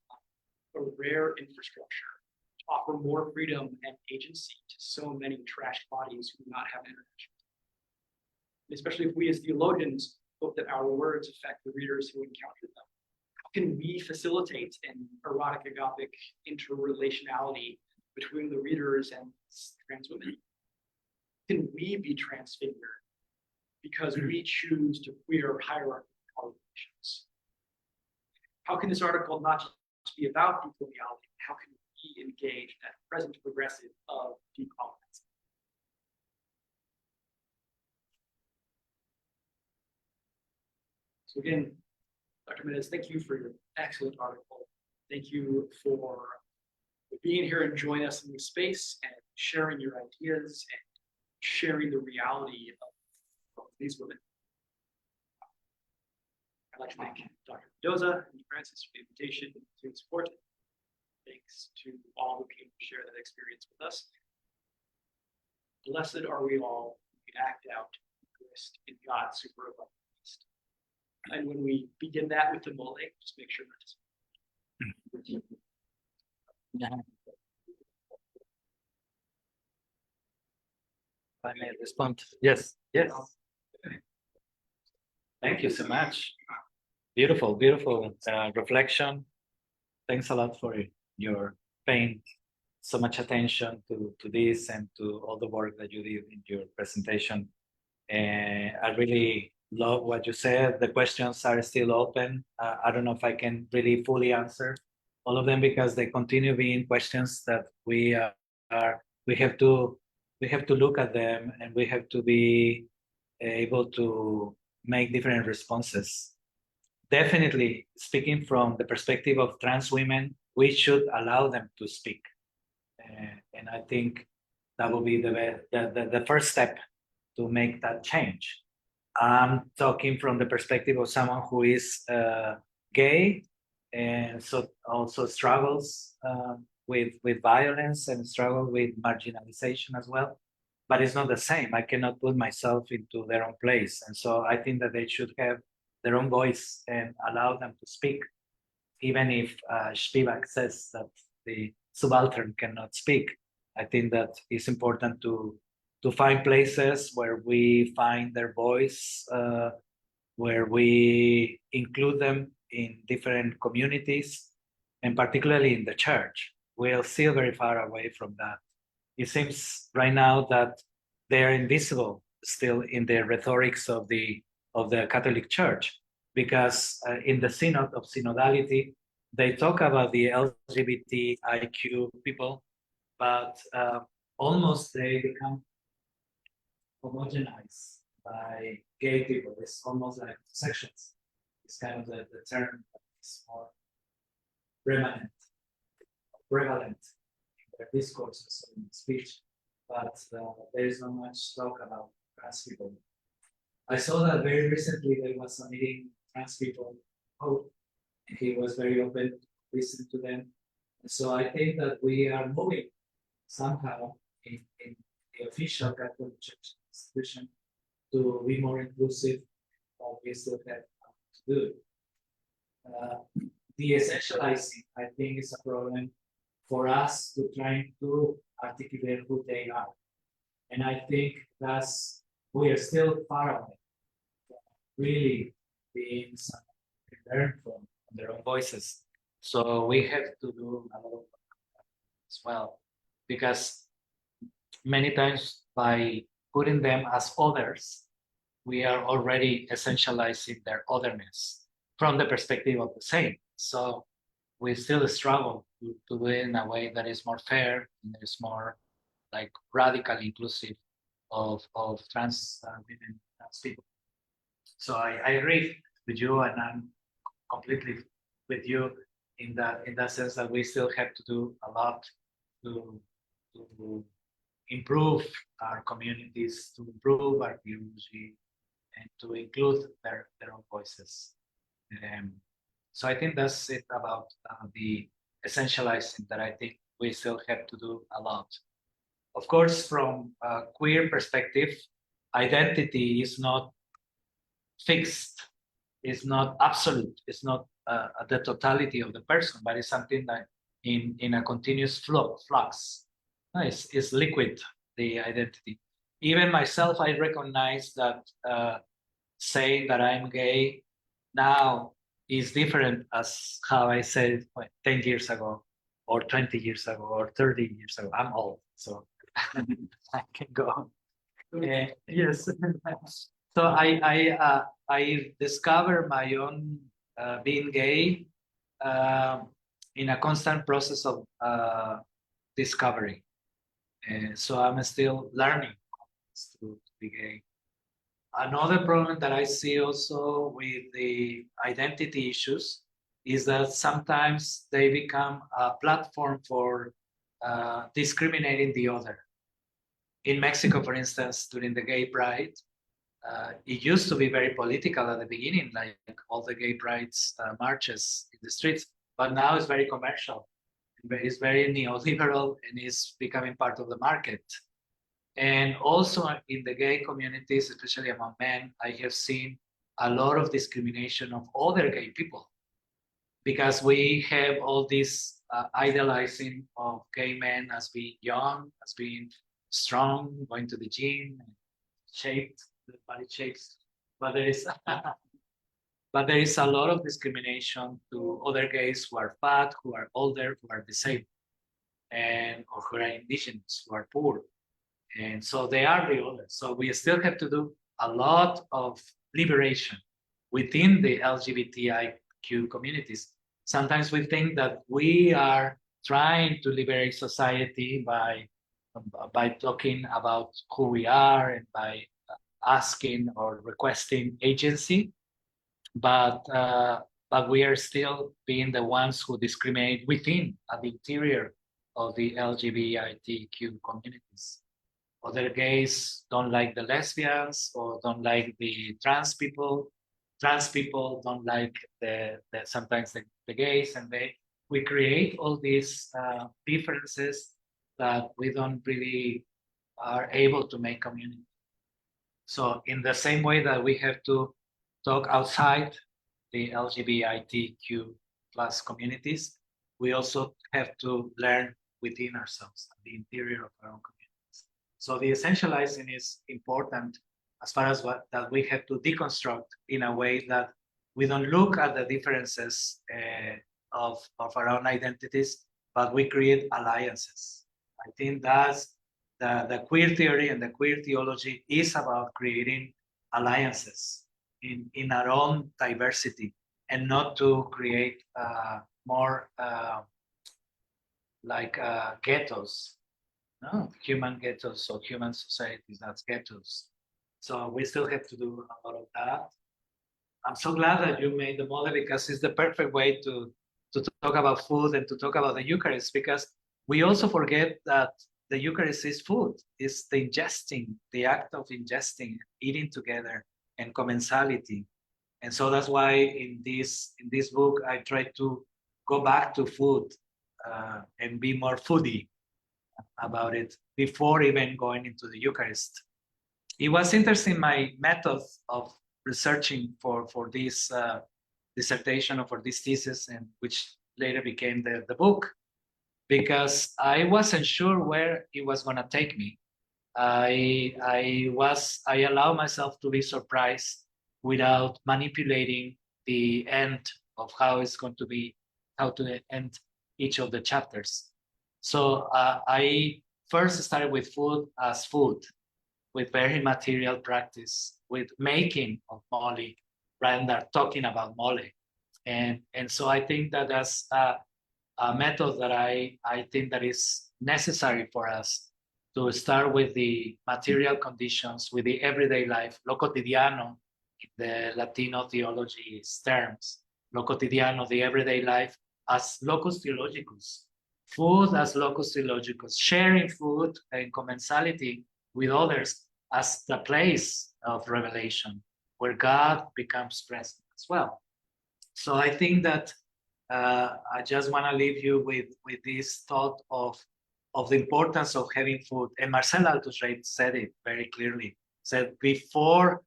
a rare infrastructure to offer more freedom and agency to so many trashed bodies who do not have interaction. Especially if we as theologians hope that our words affect the readers who encounter them. How can we facilitate an erotic agapic interrelationality between the readers and trans women? Can we be transfigured because we choose to queer hierarchical relations? How can this article not just be about decoloniality? How can we engage that present progressive of decolonizing? So again, Dr. Méndez, thank you for your excellent article. Thank you for being here and joining us in this space and sharing your ideas and sharing the reality of these women. I'd like to thank Dr. Mendoza and Francis for the invitation to support. Thanks to all who came to share that experience with us. Blessed are we all who act out Eucharist in God's superabundant feast. And when we begin that with the mole, just make sure that I may respond. Yes, yes. Thank you so much. Beautiful, beautiful reflection. Thanks a lot for your paying so much attention to this and to all the work that you did in your presentation. And I really love what you said. The questions are still open. I don't know if I can really fully answer all of them because they continue being questions that we have to look at them and we have to be able to make different responses. Definitely, speaking from the perspective of trans women, we should allow them to speak. And I think that will be the first step to make that change. I'm talking from the perspective of someone who is gay and so also struggles with violence and struggle with marginalization as well. But it's not the same. I cannot put myself into their own place. And so I think that they should have their own voice and allow them to speak, even if Spivak says that the subaltern cannot speak. I think that it's important to find places where we find their voice, where we include them in different communities, and particularly in the church. We are still very far away from that. It seems right now that they are invisible still in the rhetorics of the Catholic Church, because in the Synod of Synodality, they talk about the LGBTIQ people, but almost they become homogenized by gay people. It's almost like sections. It's kind of the term that is more prevalent in their discourses and speech, but there is not much talk about trans people. I saw that very recently there was a meeting trans people, and he was very open to listen to them. And so I think that we are moving somehow in the official Catholic Church institution to be more inclusive, but we still have to do. The essentializing, I think, is a problem for us to try to articulate who they are. And I think we are still far away from really being learn from their own voices. So we have to do a lot of that as well, because many times by putting them as others, we are already essentializing their otherness from the perspective of the same. So we still struggle to do it in a way that is more fair and that is more like radically inclusive of trans women, trans people. So I agree with you, and I'm completely with you in that sense that we still have to do a lot to improve our communities, to improve our theology, and to include their own voices. So I think that's it about the essentializing that I think we still have to do a lot. Of course, from a queer perspective, identity is not fixed, it's not absolute, it's not the totality of the person, but it's something that in a continuous flux. It's liquid, the identity. Even myself, I recognize that saying that I'm gay now is different as how I said 10 years ago, or 20 years ago, or 30 years ago. I'm old, so I can go on. Yes. So I discovered my own being gay in a constant process of discovery. So I'm still learning to be gay. Another problem that I see also with the identity issues is that sometimes they become a platform for discriminating the other. In Mexico, for instance, during the gay pride, it used to be very political at the beginning, like all the gay prides marches in the streets, but now it's very commercial. It's very neoliberal and is becoming part of the market. And also in the gay communities, especially among men, I have seen a lot of discrimination of other gay people, because we have all this idolizing of gay men as being young, as being strong, going to the gym, shaped, the body shapes, but there is a lot of discrimination to other gays who are fat, who are older, who are disabled, and or who are indigenous, who are poor. And so they are the others. So we still have to do a lot of liberation within the LGBTIQ communities. Sometimes we think that we are trying to liberate society by talking about who we are and by asking or requesting agency, but we are still being the ones who discriminate within at the interior of the LGBTIQ communities. Other gays don't like the lesbians or don't like the trans people. Trans people don't like sometimes the gays, and we create all these differences that we don't really are able to make community. So in the same way that we have to talk outside the LGBTIQ plus communities, we also have to learn within ourselves, the interior of our own communities. So the essentializing is important as far as that we have to deconstruct in a way that we don't look at the differences of our own identities, but we create alliances. I think that's the queer theory and the queer theology is about creating alliances in our own diversity and not to create more ghettos, no, human ghettos or human societies, that's ghettos. So we still have to do a lot of that. I'm so glad that you made the model because it's the perfect way to talk about food and to talk about the Eucharist, because we also forget that the Eucharist is food, it's the ingesting, the act of ingesting, eating together, and commensality. And so that's why in this book, I try to go back to food and be more foodie about it before even going into the Eucharist. It was interesting, my method of researching for this dissertation or for this thesis, and which later became the book, because I wasn't sure where it was going to take me. I allowed myself to be surprised without manipulating the end of how it's going to be, how to end each of the chapters. So I first started with food as food, with very material practice, with making of mole, rather than talking about mole. And so I think that that's a method that I think that is necessary for us to start with the material conditions, with the everyday life, lo cotidiano, in the Latino theology terms, lo cotidiano, the everyday life, as locus theologicus, food as locus theologicus, sharing food and commensality with others as the place of revelation, where God becomes present as well. So I think that I just want to leave you with this thought of the importance of having food. And Marcel Althusser said it very clearly, said before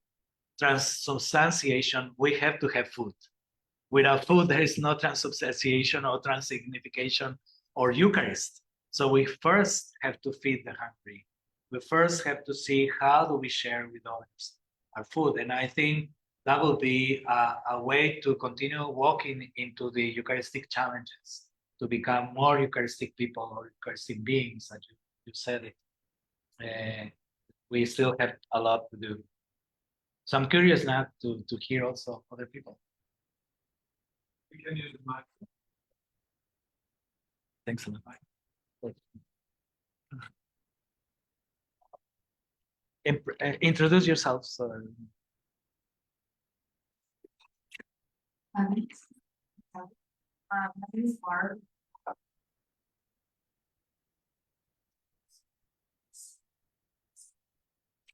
transubstantiation, we have to have food. Without food, there is no transubstantiation or transignification or Eucharist. So we first have to feed the hungry. We first have to see how do we share with others our food. And I think that will be a way to continue walking into the Eucharistic challenges, to become more Eucharistic people or Eucharistic beings, as you said it. We still have a lot to do. So I'm curious now to hear also other people. We can use the mic. Thanks a lot. Introduce yourself. So. My name is Barb.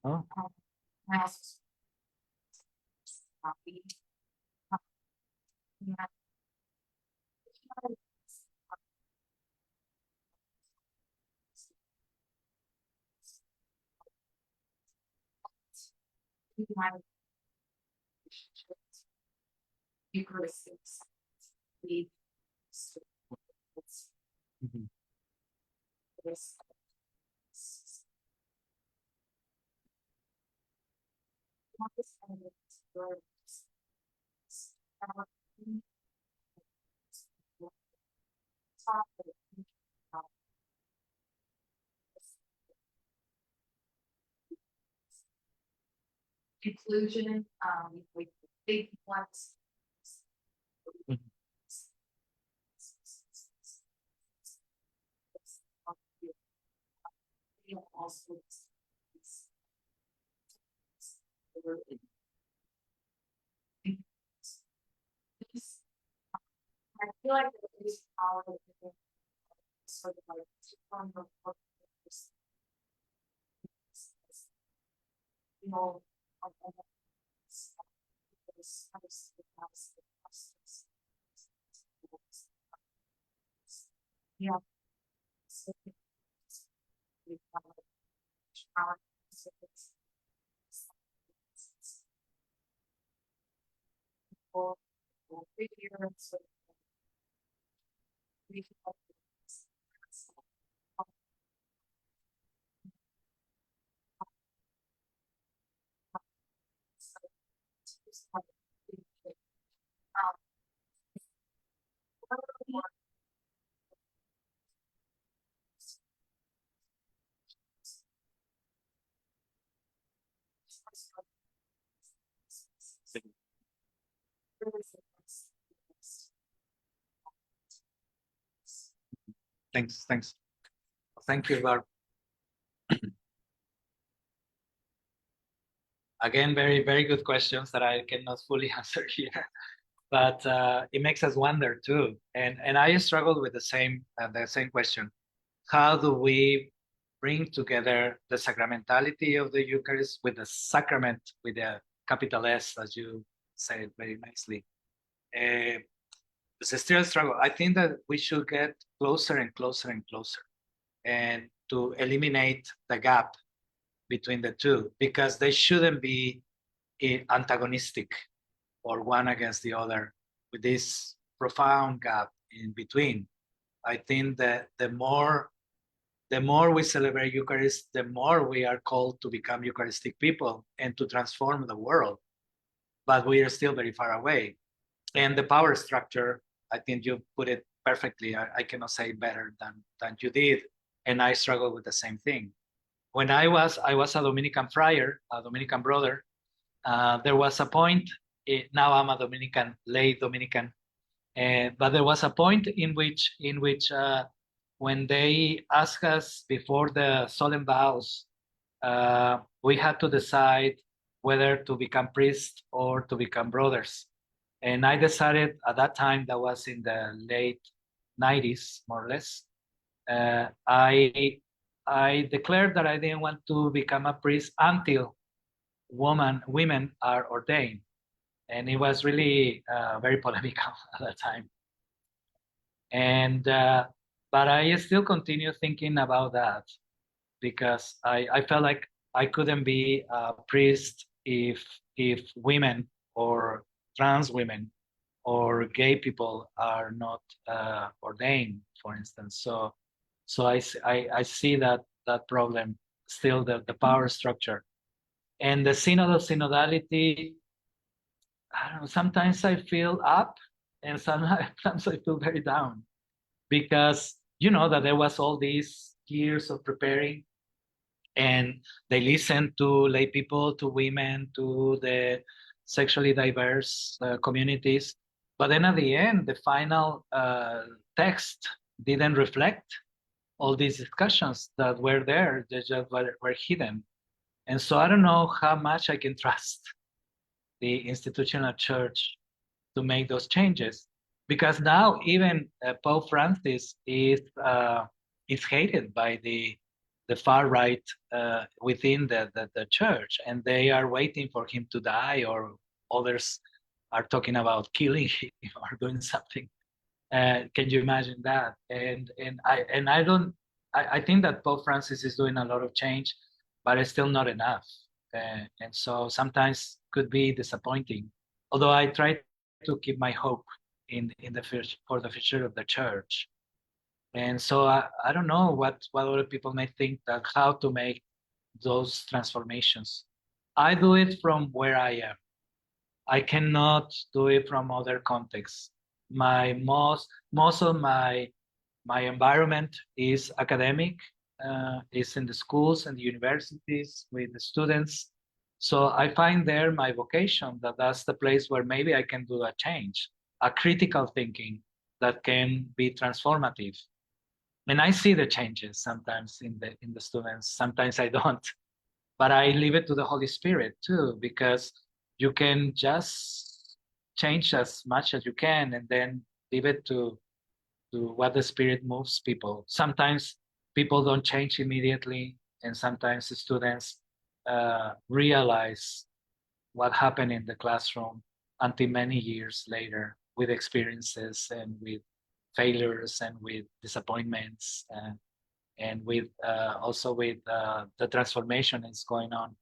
Oh. My house is coffee. My relationships, Eucharistic, we conclusion, with big ones. Also, I feel like there is power in sort of like you know, yeah. Thanks. Thank you, Barb. Again, very, very good questions that I cannot fully answer here, but it makes us wonder too. And I struggled with the same question. How do we bring together the sacramentality of the Eucharist with the sacrament, with a capital S, as you said very nicely? It's still a struggle. I think that we should get closer and closer and closer, and to eliminate the gap between the two, because they shouldn't be antagonistic or one against the other with this profound gap in between. I think that the more we celebrate Eucharist, the more we are called to become Eucharistic people and to transform the world. But we are still very far away. And the power structure, I think you put it perfectly. I cannot say better than you did. And I struggle with the same thing. When I was a Dominican friar, a Dominican brother, there was a point, now I'm a Dominican, lay Dominican, but there was a point in which when they asked us before the solemn vows, we had to decide whether to become priests or to become brothers. And I decided at that time, that was in the late 90s, more or less, I declared that I didn't want to become a priest until women are ordained. And it was really very polemical at that time. And but I still continue thinking about that, because I felt like I couldn't be a priest if women or trans women or gay people are not ordained, for instance. So I see that problem still, the power structure. And the synodality, I don't know, sometimes I feel up and sometimes I feel very down, because you know that there was all these years of preparing, and they listened to lay people, to women, to the sexually diverse communities. But then at the end, the final text didn't reflect all these discussions that were there. They just were hidden. And so I don't know how much I can trust the institutional church to make those changes, because now even Pope Francis is hated by the far right within the church, and they are waiting for him to die, or others are talking about killing him or doing something. Can you imagine that? And I think that Pope Francis is doing a lot of change, but it's still not enough. And so sometimes could be disappointing. Although I try to keep my hope in the future, for the future of the church. And so I don't know what other people may think, that how to make those transformations. I do it from where I am. I cannot do it from other contexts. Most of my environment is academic, is in the schools and the universities with the students. So I find there my vocation, that's the place where maybe I can do a change, a critical thinking that can be transformative. And I see the changes sometimes in the students. Sometimes I don't, but I leave it to the Holy Spirit too, because you can just change as much as you can, and then leave it to what the Spirit moves people. Sometimes people don't change immediately, and sometimes the students realize what happened in the classroom until many years later, with experiences and with failures and with disappointments, and with also with the transformation that's going on.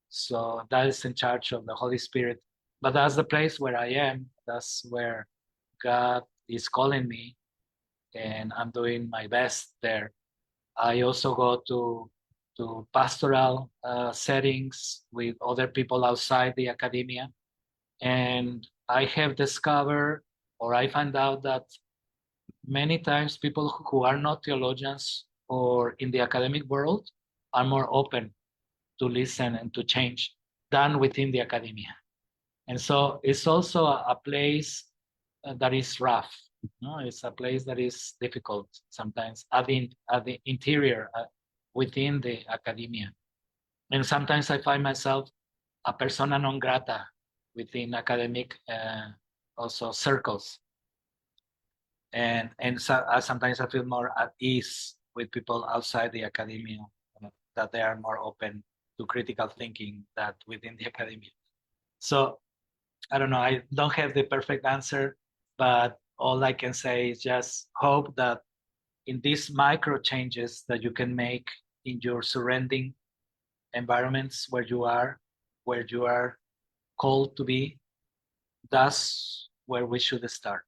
So that is in charge of the Holy Spirit. But that's the place where I am. That's where God is calling me, and I'm doing my best there. I also go to pastoral settings with other people outside the academia, and I have discovered, or I found out, that many times people who are not theologians or in the academic world are more open to listen and to change than within the academia. And so it's also a place that is rough. No, it's a place that is difficult sometimes at the interior, within the academia. And sometimes I find myself a persona non grata within academic also circles. And so, sometimes I feel more at ease with people outside the academia, that they are more open to critical thinking than within the academia. So I don't know, I don't have the perfect answer, but all I can say is just hope that in these micro changes that you can make in your surrounding environments where you are called to be, that's where we should start.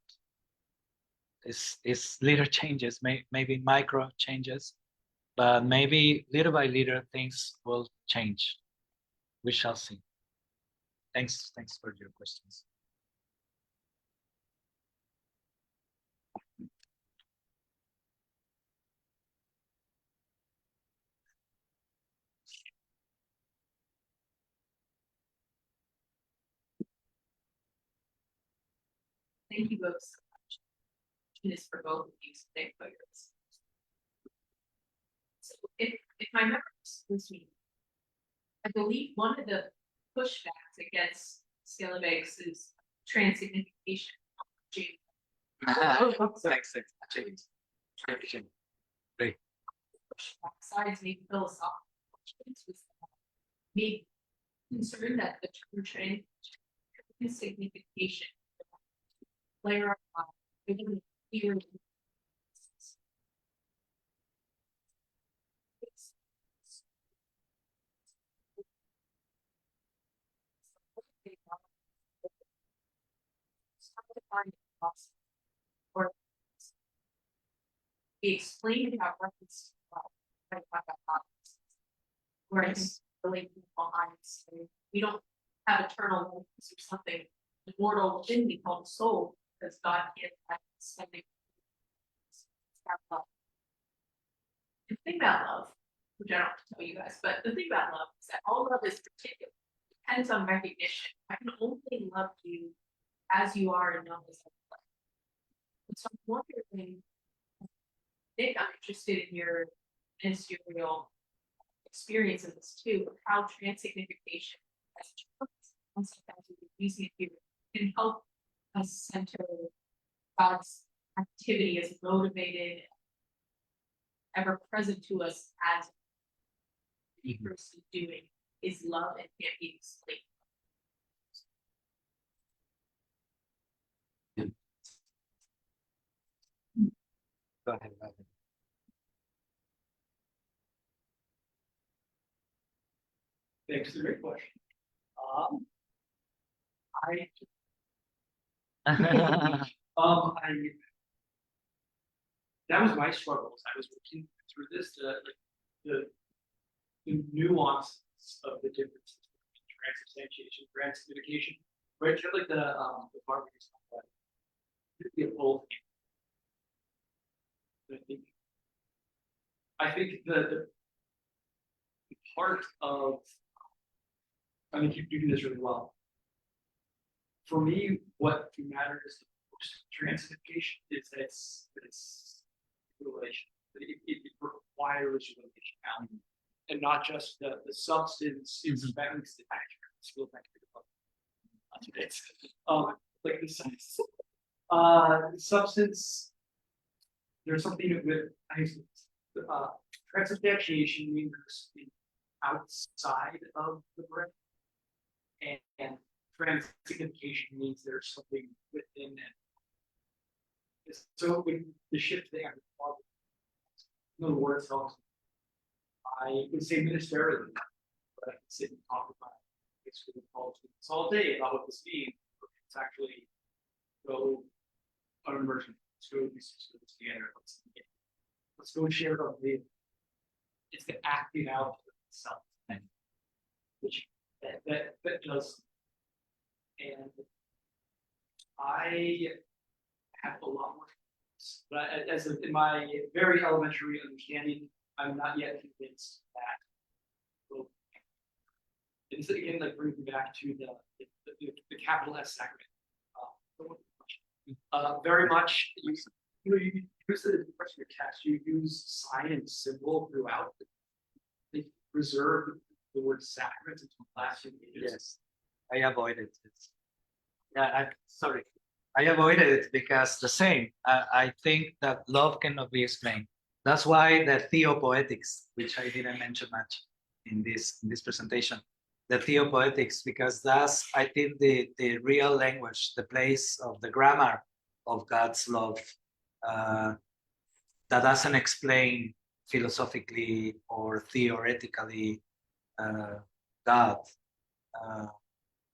It's little changes, maybe micro changes, but maybe little by little things will change. We shall see. Thanks for your questions. Thank you both so much. And it's for both of you, so thank you. So if my memory serves me, I believe one of the pushbacks against Scalabegs' transignification. Besides maybe philosophical questions, was maybe concerned that the term transignification clarify within the clear or he explained about reference to where I think really behind we don't have eternal life or something immortal within me called soul, because God can't have something. The thing about love, which I don't have to tell you guys, but the thing about love is that all love is particular. It depends on recognition. I can only love you as you are and not as I play. So I'm wondering, Nick, I'm interested in your ministerial experience in this too, of how transignification as a concept as we're using it here can help us center God's activity as motivated, ever present to us as the person doing is love and can't be explained. Go ahead. Thanks for the great question. That was my struggle as I was working through this, the nuances of the differences between transubstantiation, transignification, right? Just like the Margaret is talking about, it could be a whole thing. I think the part of, I mean, you do this really well. For me, what matters the most transignification is that it's relation. It requires relationality, and not just the substance. It's that makes the accurate skill back to like the substance. Substance. There's something with transubstantiation means outside of the breath, and transignification means there's something within it. So when the shift there, in other words, I would say ministerially, but I can sit and talk about basically politics all day about what this means. It's actually go on immersion. Let's go do some students together. Let's go share it on the. It's the acting out of itself, which that does. And I have a lot more, but in my very elementary understanding, I'm not yet convinced that. Well, it's again like bringing back to the the capital S sacrament. Very much you use it in the rest of your text. You use sign and symbol throughout. They reserve the word sacrament until the last few pages. Yes, I avoided it. Yeah, sorry. I avoided it because the same. I think that love cannot be explained. That's why the Theopoetics, which I didn't mention much in this presentation, the Theopoetics, because that's, I think, the real language, the place of the grammar of God's love, that doesn't explain philosophically or theoretically God,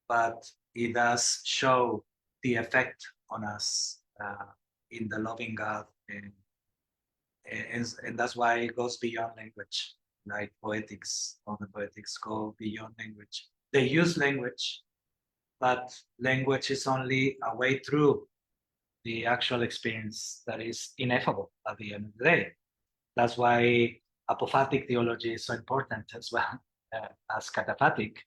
but it does show the effect on us in the loving God, and that's why it goes beyond language. Like poetics, all the poetics go beyond language. They use language, but language is only a way through the actual experience that is ineffable at the end of the day. That's why apophatic theology is so important as well as cataphatic,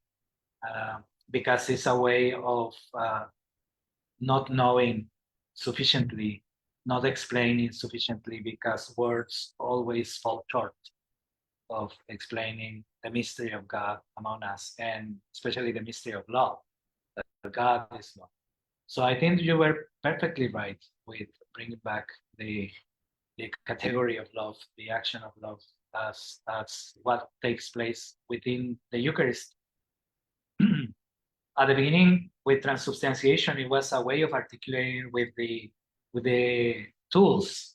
because it's a way of not knowing sufficiently, not explaining sufficiently, because words always fall short of explaining the mystery of God among us, and especially the mystery of love, that God is love. So I think you were perfectly right with bringing back the category of love, the action of love, as what takes place within the Eucharist. At the beginning, with transubstantiation, it was a way of articulating with the tools,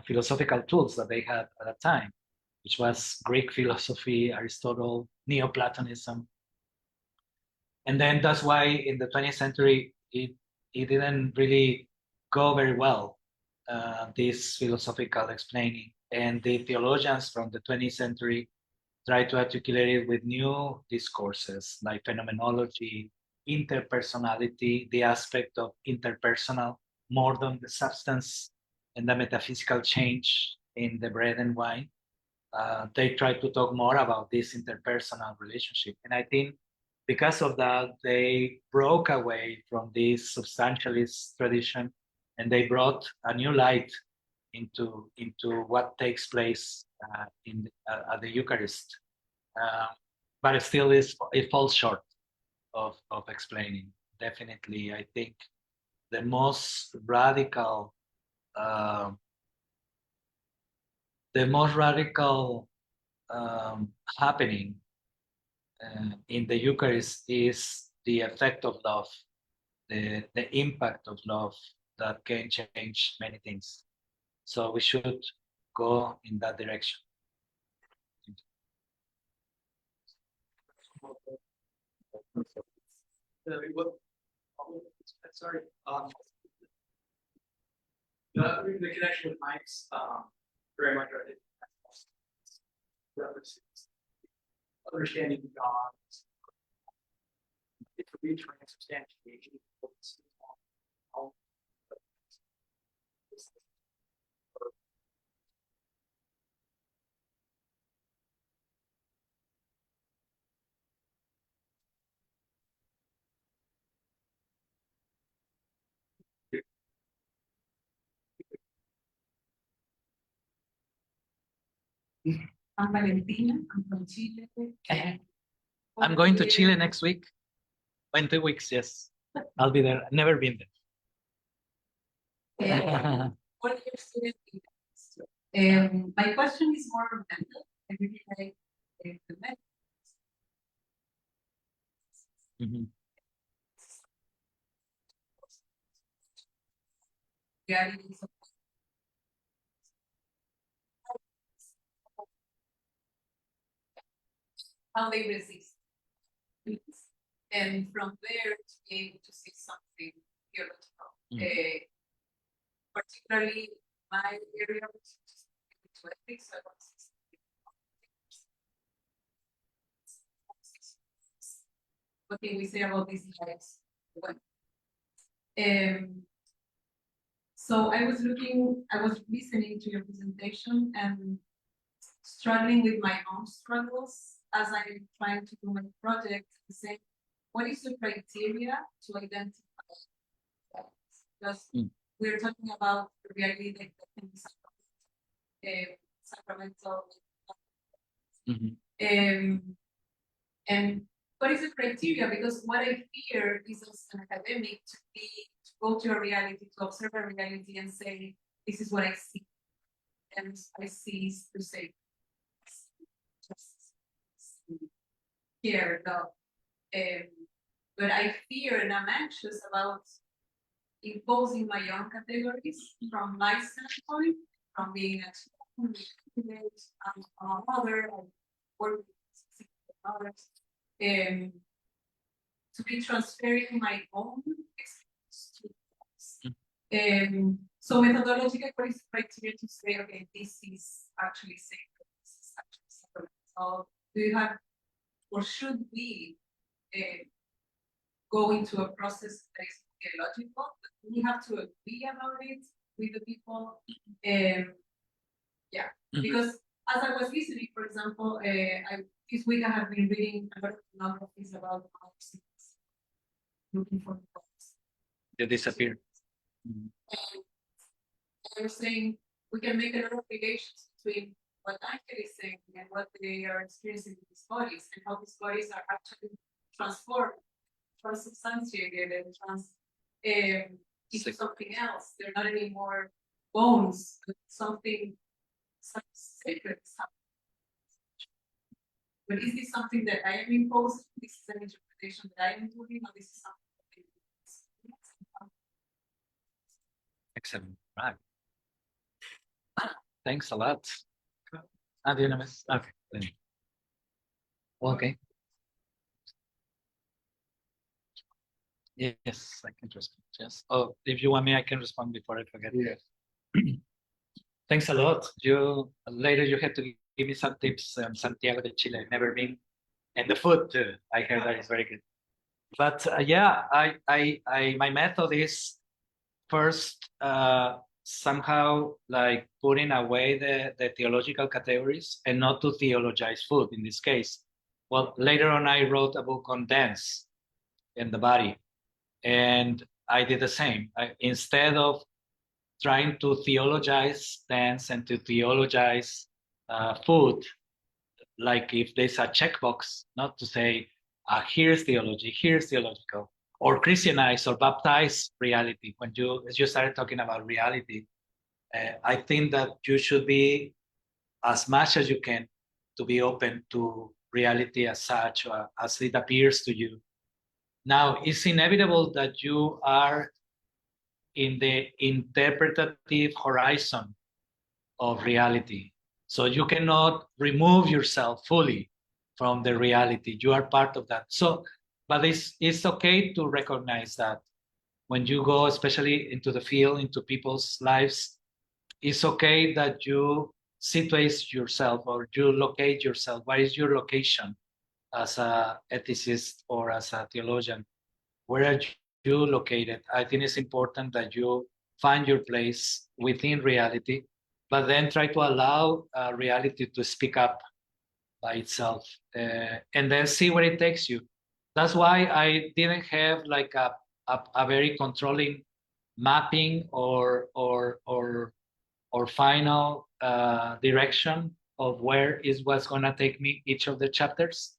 philosophical tools that they had at that time, which was Greek philosophy, Aristotle, Neoplatonism. And then that's why in the 20th century, it didn't really go very well, this philosophical explaining. And the theologians from the 20th century tried to articulate it with new discourses like phenomenology, interpersonality, the aspect of interpersonal more than the substance, and the metaphysical change in the bread and wine. They tried to talk more about this interpersonal relationship. And I think because of that, they broke away from this substantialist tradition, and they brought a new light into what takes place at the Eucharist. But it still it falls short of explaining. Definitely, I think the most radical happening in the Eucharist is the effect of love, the impact of love that can change many things. So we should go in that direction. Sorry. The connection with Mike's very much references understanding God. It could be transubstantiation. I'm Valentina. I'm from Chile. I'm going to Chile next week. In 2 weeks, yes. I'll be there. I've never been there. What year student? My question is more mental. I really like the method. Mhm. How they resist. And from there to be able to see something theological. Particularly my area of ethics, I was what can we say about these guys? So I was listening to your presentation and struggling with my own struggles as I'm trying to do my project, the same what is the criteria to identify that? Because we're talking about the reality that can be sacramental. And what is the criteria? Because what I fear is as an academic to go to a reality, to observe a reality and say, this is what I see. And I see is to say, just here, no. But I fear and I'm anxious about imposing my own categories from my standpoint, from being a student, I'm a mother, I work with others, to be transferring my own experience to others. So methodological criteria to say, okay, this is actually sacred, this is actually sacred. So do you have, or should we go into a process that is theological? We have to agree about it with the people. Because as I was listening, for example, this week I have been reading a lot of biographies about looking for the books. They disappear. And I was saying we can make a lot of relations between what Ángel is saying and what they are experiencing in these bodies, and how these bodies are actually transformed, transubstantiated, and into something else. They're not anymore bones, but something sacred. But is this something that I am imposing? This is an interpretation that I am doing, or this is something that Excellent. Right. Thanks a lot. Okay. Okay. Yes, I can respond. Yes. Oh, if you want me, I can respond before I forget. Yes. Thanks a lot. You later you had to give me some tips. Santiago de Chile, I've never been, and the food too. I heard that is very good. But yeah, my method is first somehow like putting away the theological categories and not to theologize food in this case. Well, later on, I wrote a book on dance in the body, and I did the same. Instead of trying to theologize dance and to theologize food, like if there's a checkbox, not to say, here's theology, here's theological, or Christianize or baptize reality. When as you started talking about reality, I think that you should be, as much as you can, to be open to reality as such, or as it appears to you. Now, it's inevitable that you are in the interpretative horizon of reality. So you cannot remove yourself fully from the reality. You are part of that. So, but it's okay to recognize that when you go, especially into the field, into people's lives, it's okay that you situate yourself or you locate yourself. What is your location as a ethicist or as a theologian? Where are you located? I think it's important that you find your place within reality, but then try to allow reality to speak up by itself, and then see where it takes you. That's why I didn't have like a very controlling mapping or final direction of where is what's going to take me each of the chapters.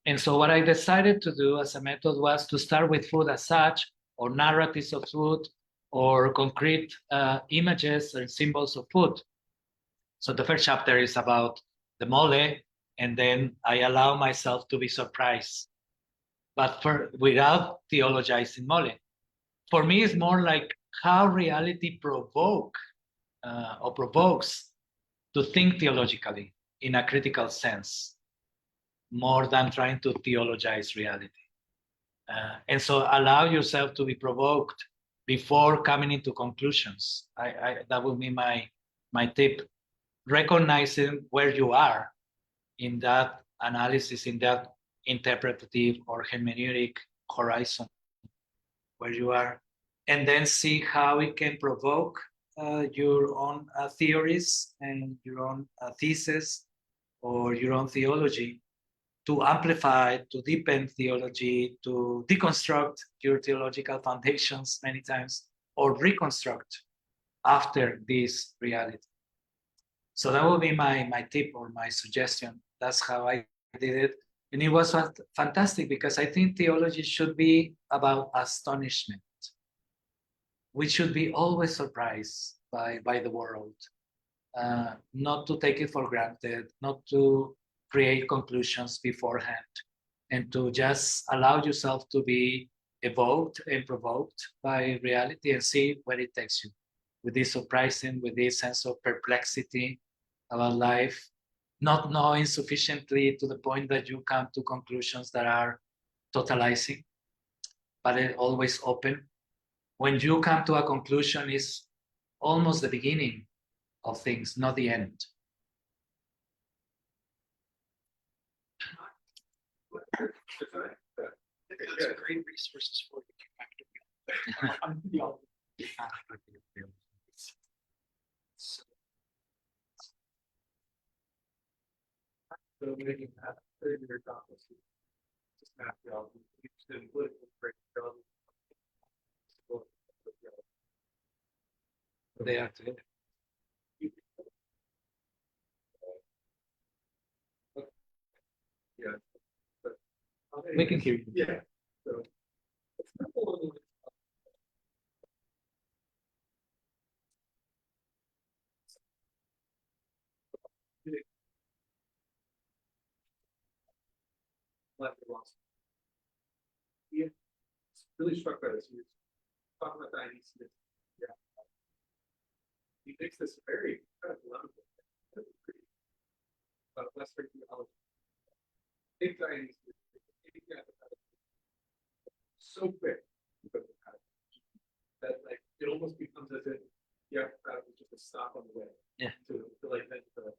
And so what I decided to do as a method was to start with food as such, or narratives of food, or concrete images and symbols of food. So the first chapter is about the mole, and then I allow myself to be surprised, but without theologizing mole. For me, it's more like how reality provokes to think theologically in a critical sense, more than trying to theologize reality. And so allow yourself to be provoked before coming into conclusions. That would be my tip. Recognizing where you are in that analysis, in that interpretative or hermeneutic horizon, where you are, and then see how it can provoke your own theories and your own thesis or your own theology. to amplify, to deepen theology, to deconstruct your theological foundations many times, or reconstruct after this reality. So that would be my tip or my suggestion. That's how I did it. And it was fantastic because I think theology should be about astonishment. We should be always surprised by the world, not to take it for granted, not to create conclusions beforehand, and to just allow yourself to be evoked and provoked by reality and see where it takes you. With this surprising, with this sense of perplexity about life, not knowing sufficiently to the point that you come to conclusions that are totalizing, but always open. When you come to a conclusion, it's almost the beginning of things, not the end. Those are great resources for you. So making that third-year conference, just map theology, in political theology. They are together. Yeah. But, We can hear you. Yeah. So, it's not a little- Left it lost. Yeah, really struck by this. He was talking about Dionysius. Yeah. He makes this very kind of logical, about Western theology. Big Dionysius, so quick that like it almost becomes as if was just a stop on the way. Yeah. To like the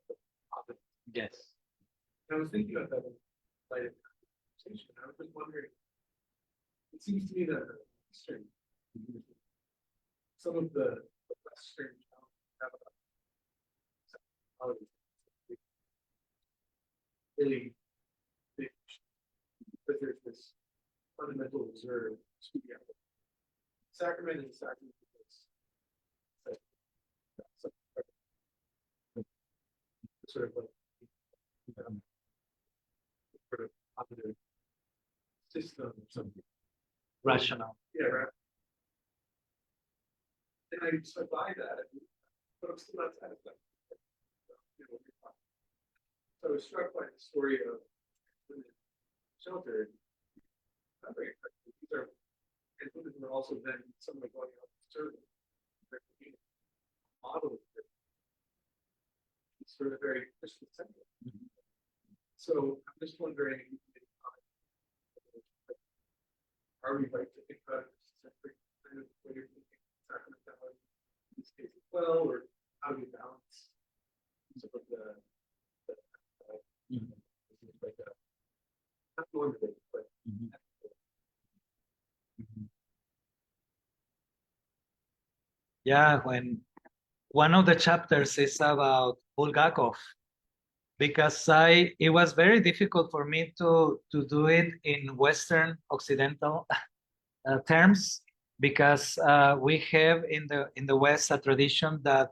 opposite. Yes. And I was thinking about that in light of the conversation. I was just wondering, it seems to me that Eastern, some of the Western have really big, because there's this fundamental reserve speaking out. Sacrament and sacrament sort of like sort of positive system or something. Rational. Yeah, right. And I stood by that, but I'm still not satisfied. So I was struck by the story of shelter. Not very effective. These are, and women were also then someone going out to serve model of it. It's sort of very Christian centered. So I'm just wondering, are we right to think about centric kind of way you're thinking sacramentality in this case as well, or how do we balance some of the like not normative, but Yeah, when one of the chapters is about Bulgakov, because it was very difficult for me to do it in Western Occidental terms, because we have in the West a tradition that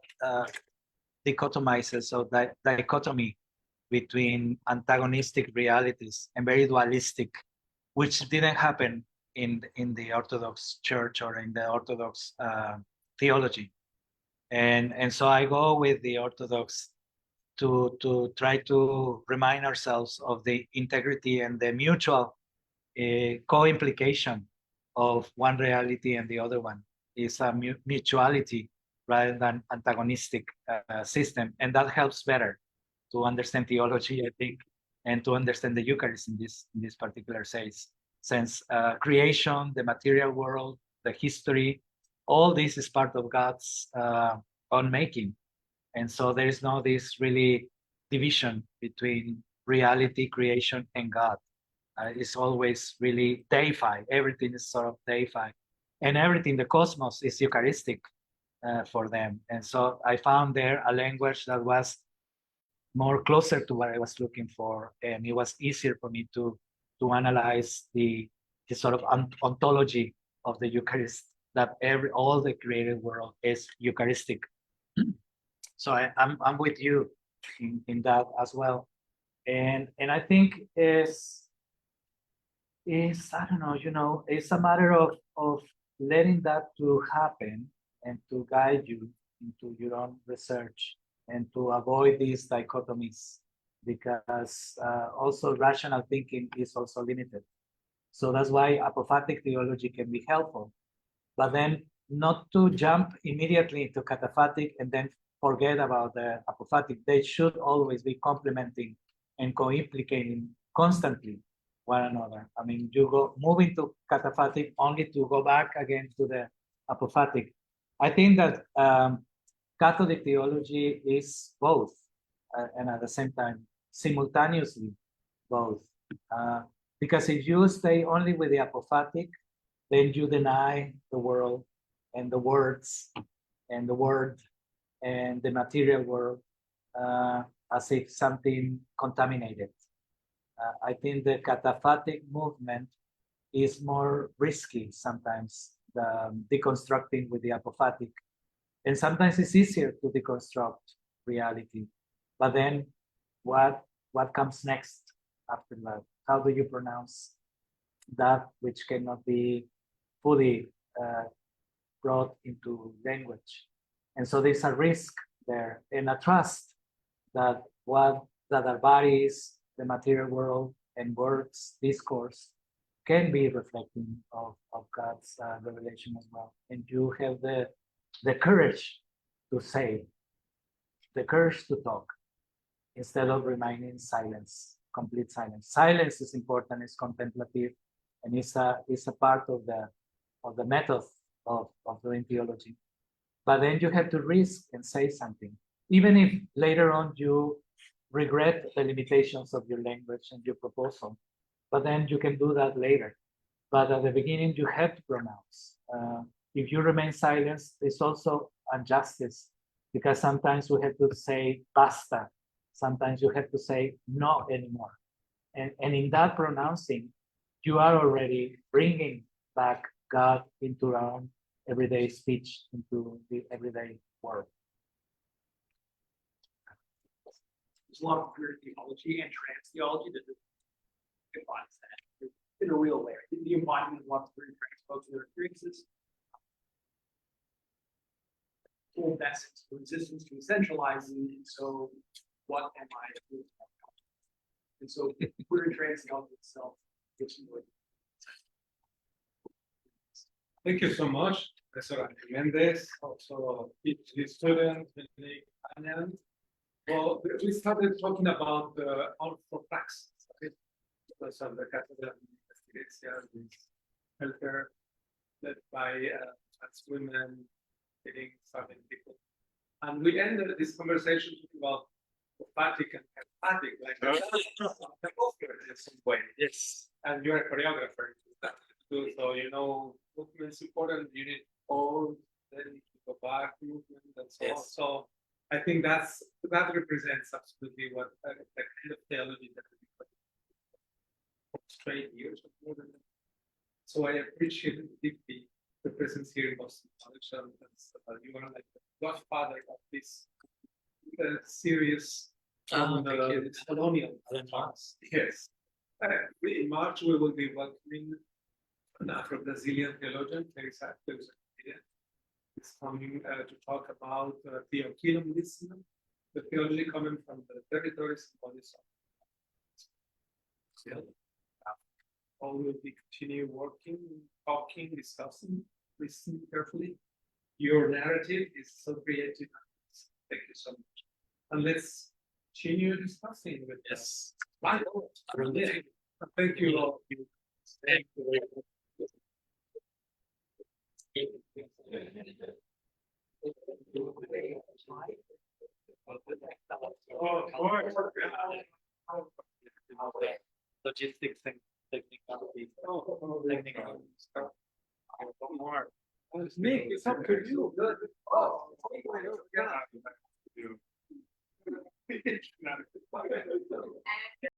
dichotomizes, so that dichotomy between antagonistic realities and very dualistic, which didn't happen in the Orthodox Church or in the Orthodox theology. And so I go with the Orthodox to try to remind ourselves of the integrity and the mutual co-implication of one reality and the other one. Is a mutuality rather than antagonistic system, and that helps better to understand theology, I think, and to understand the Eucharist in this particular sense. Creation, the material world, the history, all this is part of God's own making. And so there is no this really division between reality, creation, and God. It's always really deified. Everything is sort of deified. And everything, the cosmos, is Eucharistic for them. And so I found there a language that was more closer to what I was looking for, and it was easier for me to analyze the sort of ontology of the Eucharist, that all the created world is Eucharistic. So I'm with you in that as well, and I think is I don't know, it's a matter of letting that to happen and to guide you into your own research and to avoid these dichotomies, because also rational thinking is also limited. So that's why apophatic theology can be helpful, but then not to jump immediately into cataphatic and then forget about the apophatic. They should always be complementing and co-implicating constantly one another. I mean, you go moving to cataphatic only to go back again to the apophatic. I think that Catholic theology is both, and at the same time, simultaneously both. Because if you stay only with the apophatic, then you deny the world and the words and the word and the material world as if something contaminated. I think the cataphatic movement is more risky sometimes, the deconstructing with the apophatic. And sometimes it's easier to deconstruct reality. But then what comes next after that? How do you pronounce that which cannot be fully brought into language? And so there's a risk there and a trust that our bodies, the material world, and words, discourse can be reflecting of God's revelation as well. And you have the courage to say, the courage to talk, instead of remaining silence, complete silence. Silence is important, it's contemplative, and it's a part of the method of doing theology. But then you have to risk and say something, even if later on you regret the limitations of your language and your proposal. But then you can do that later. But at the beginning, you have to pronounce. If you remain silent, it's also injustice, because sometimes we have to say basta. Sometimes you have to say no anymore. And in that pronouncing, you are already bringing back God into our own everyday speech, into the everyday world. There's a lot of queer theology and trans theology that defines that in a real way. The embodiment of a lot of queer and trans folks and their experiences. Full essence, resistance to essentializing, and so what am I doing? And so queer and trans theology itself gets more. Thank you so much, Professor Méndez, also PhD student, Fagnant. Well, we started talking about orthopraxis, right? Because of the Catholic investigation, healthcare led by trans women, getting starting people. And we ended this conversation talking about apophatic and cataphatic, like in some way. Yes. And you're a choreographer too, so you know movement's important. You need all, then you go back movement and so on. So I think that represents absolutely what the kind of theology that we straight years of more than that. So I appreciate deeply the presence here in Boston College, and you are like the godfather of this series from the Descolonial Talks. Yes. In March, we will be welcoming an Afro-Brazilian theologian, Teresa. Is coming to talk about Theopolitics, the theology coming from the territories and bodies of all will be continue working, talking, discussing, listening carefully. Your narrative is so creative. Thank you so much. And let's continue discussing with Yes. Thank you all. Thank you very much. Logistics and technicality. Technical stuff. One more. Nick, it's up to you. Not-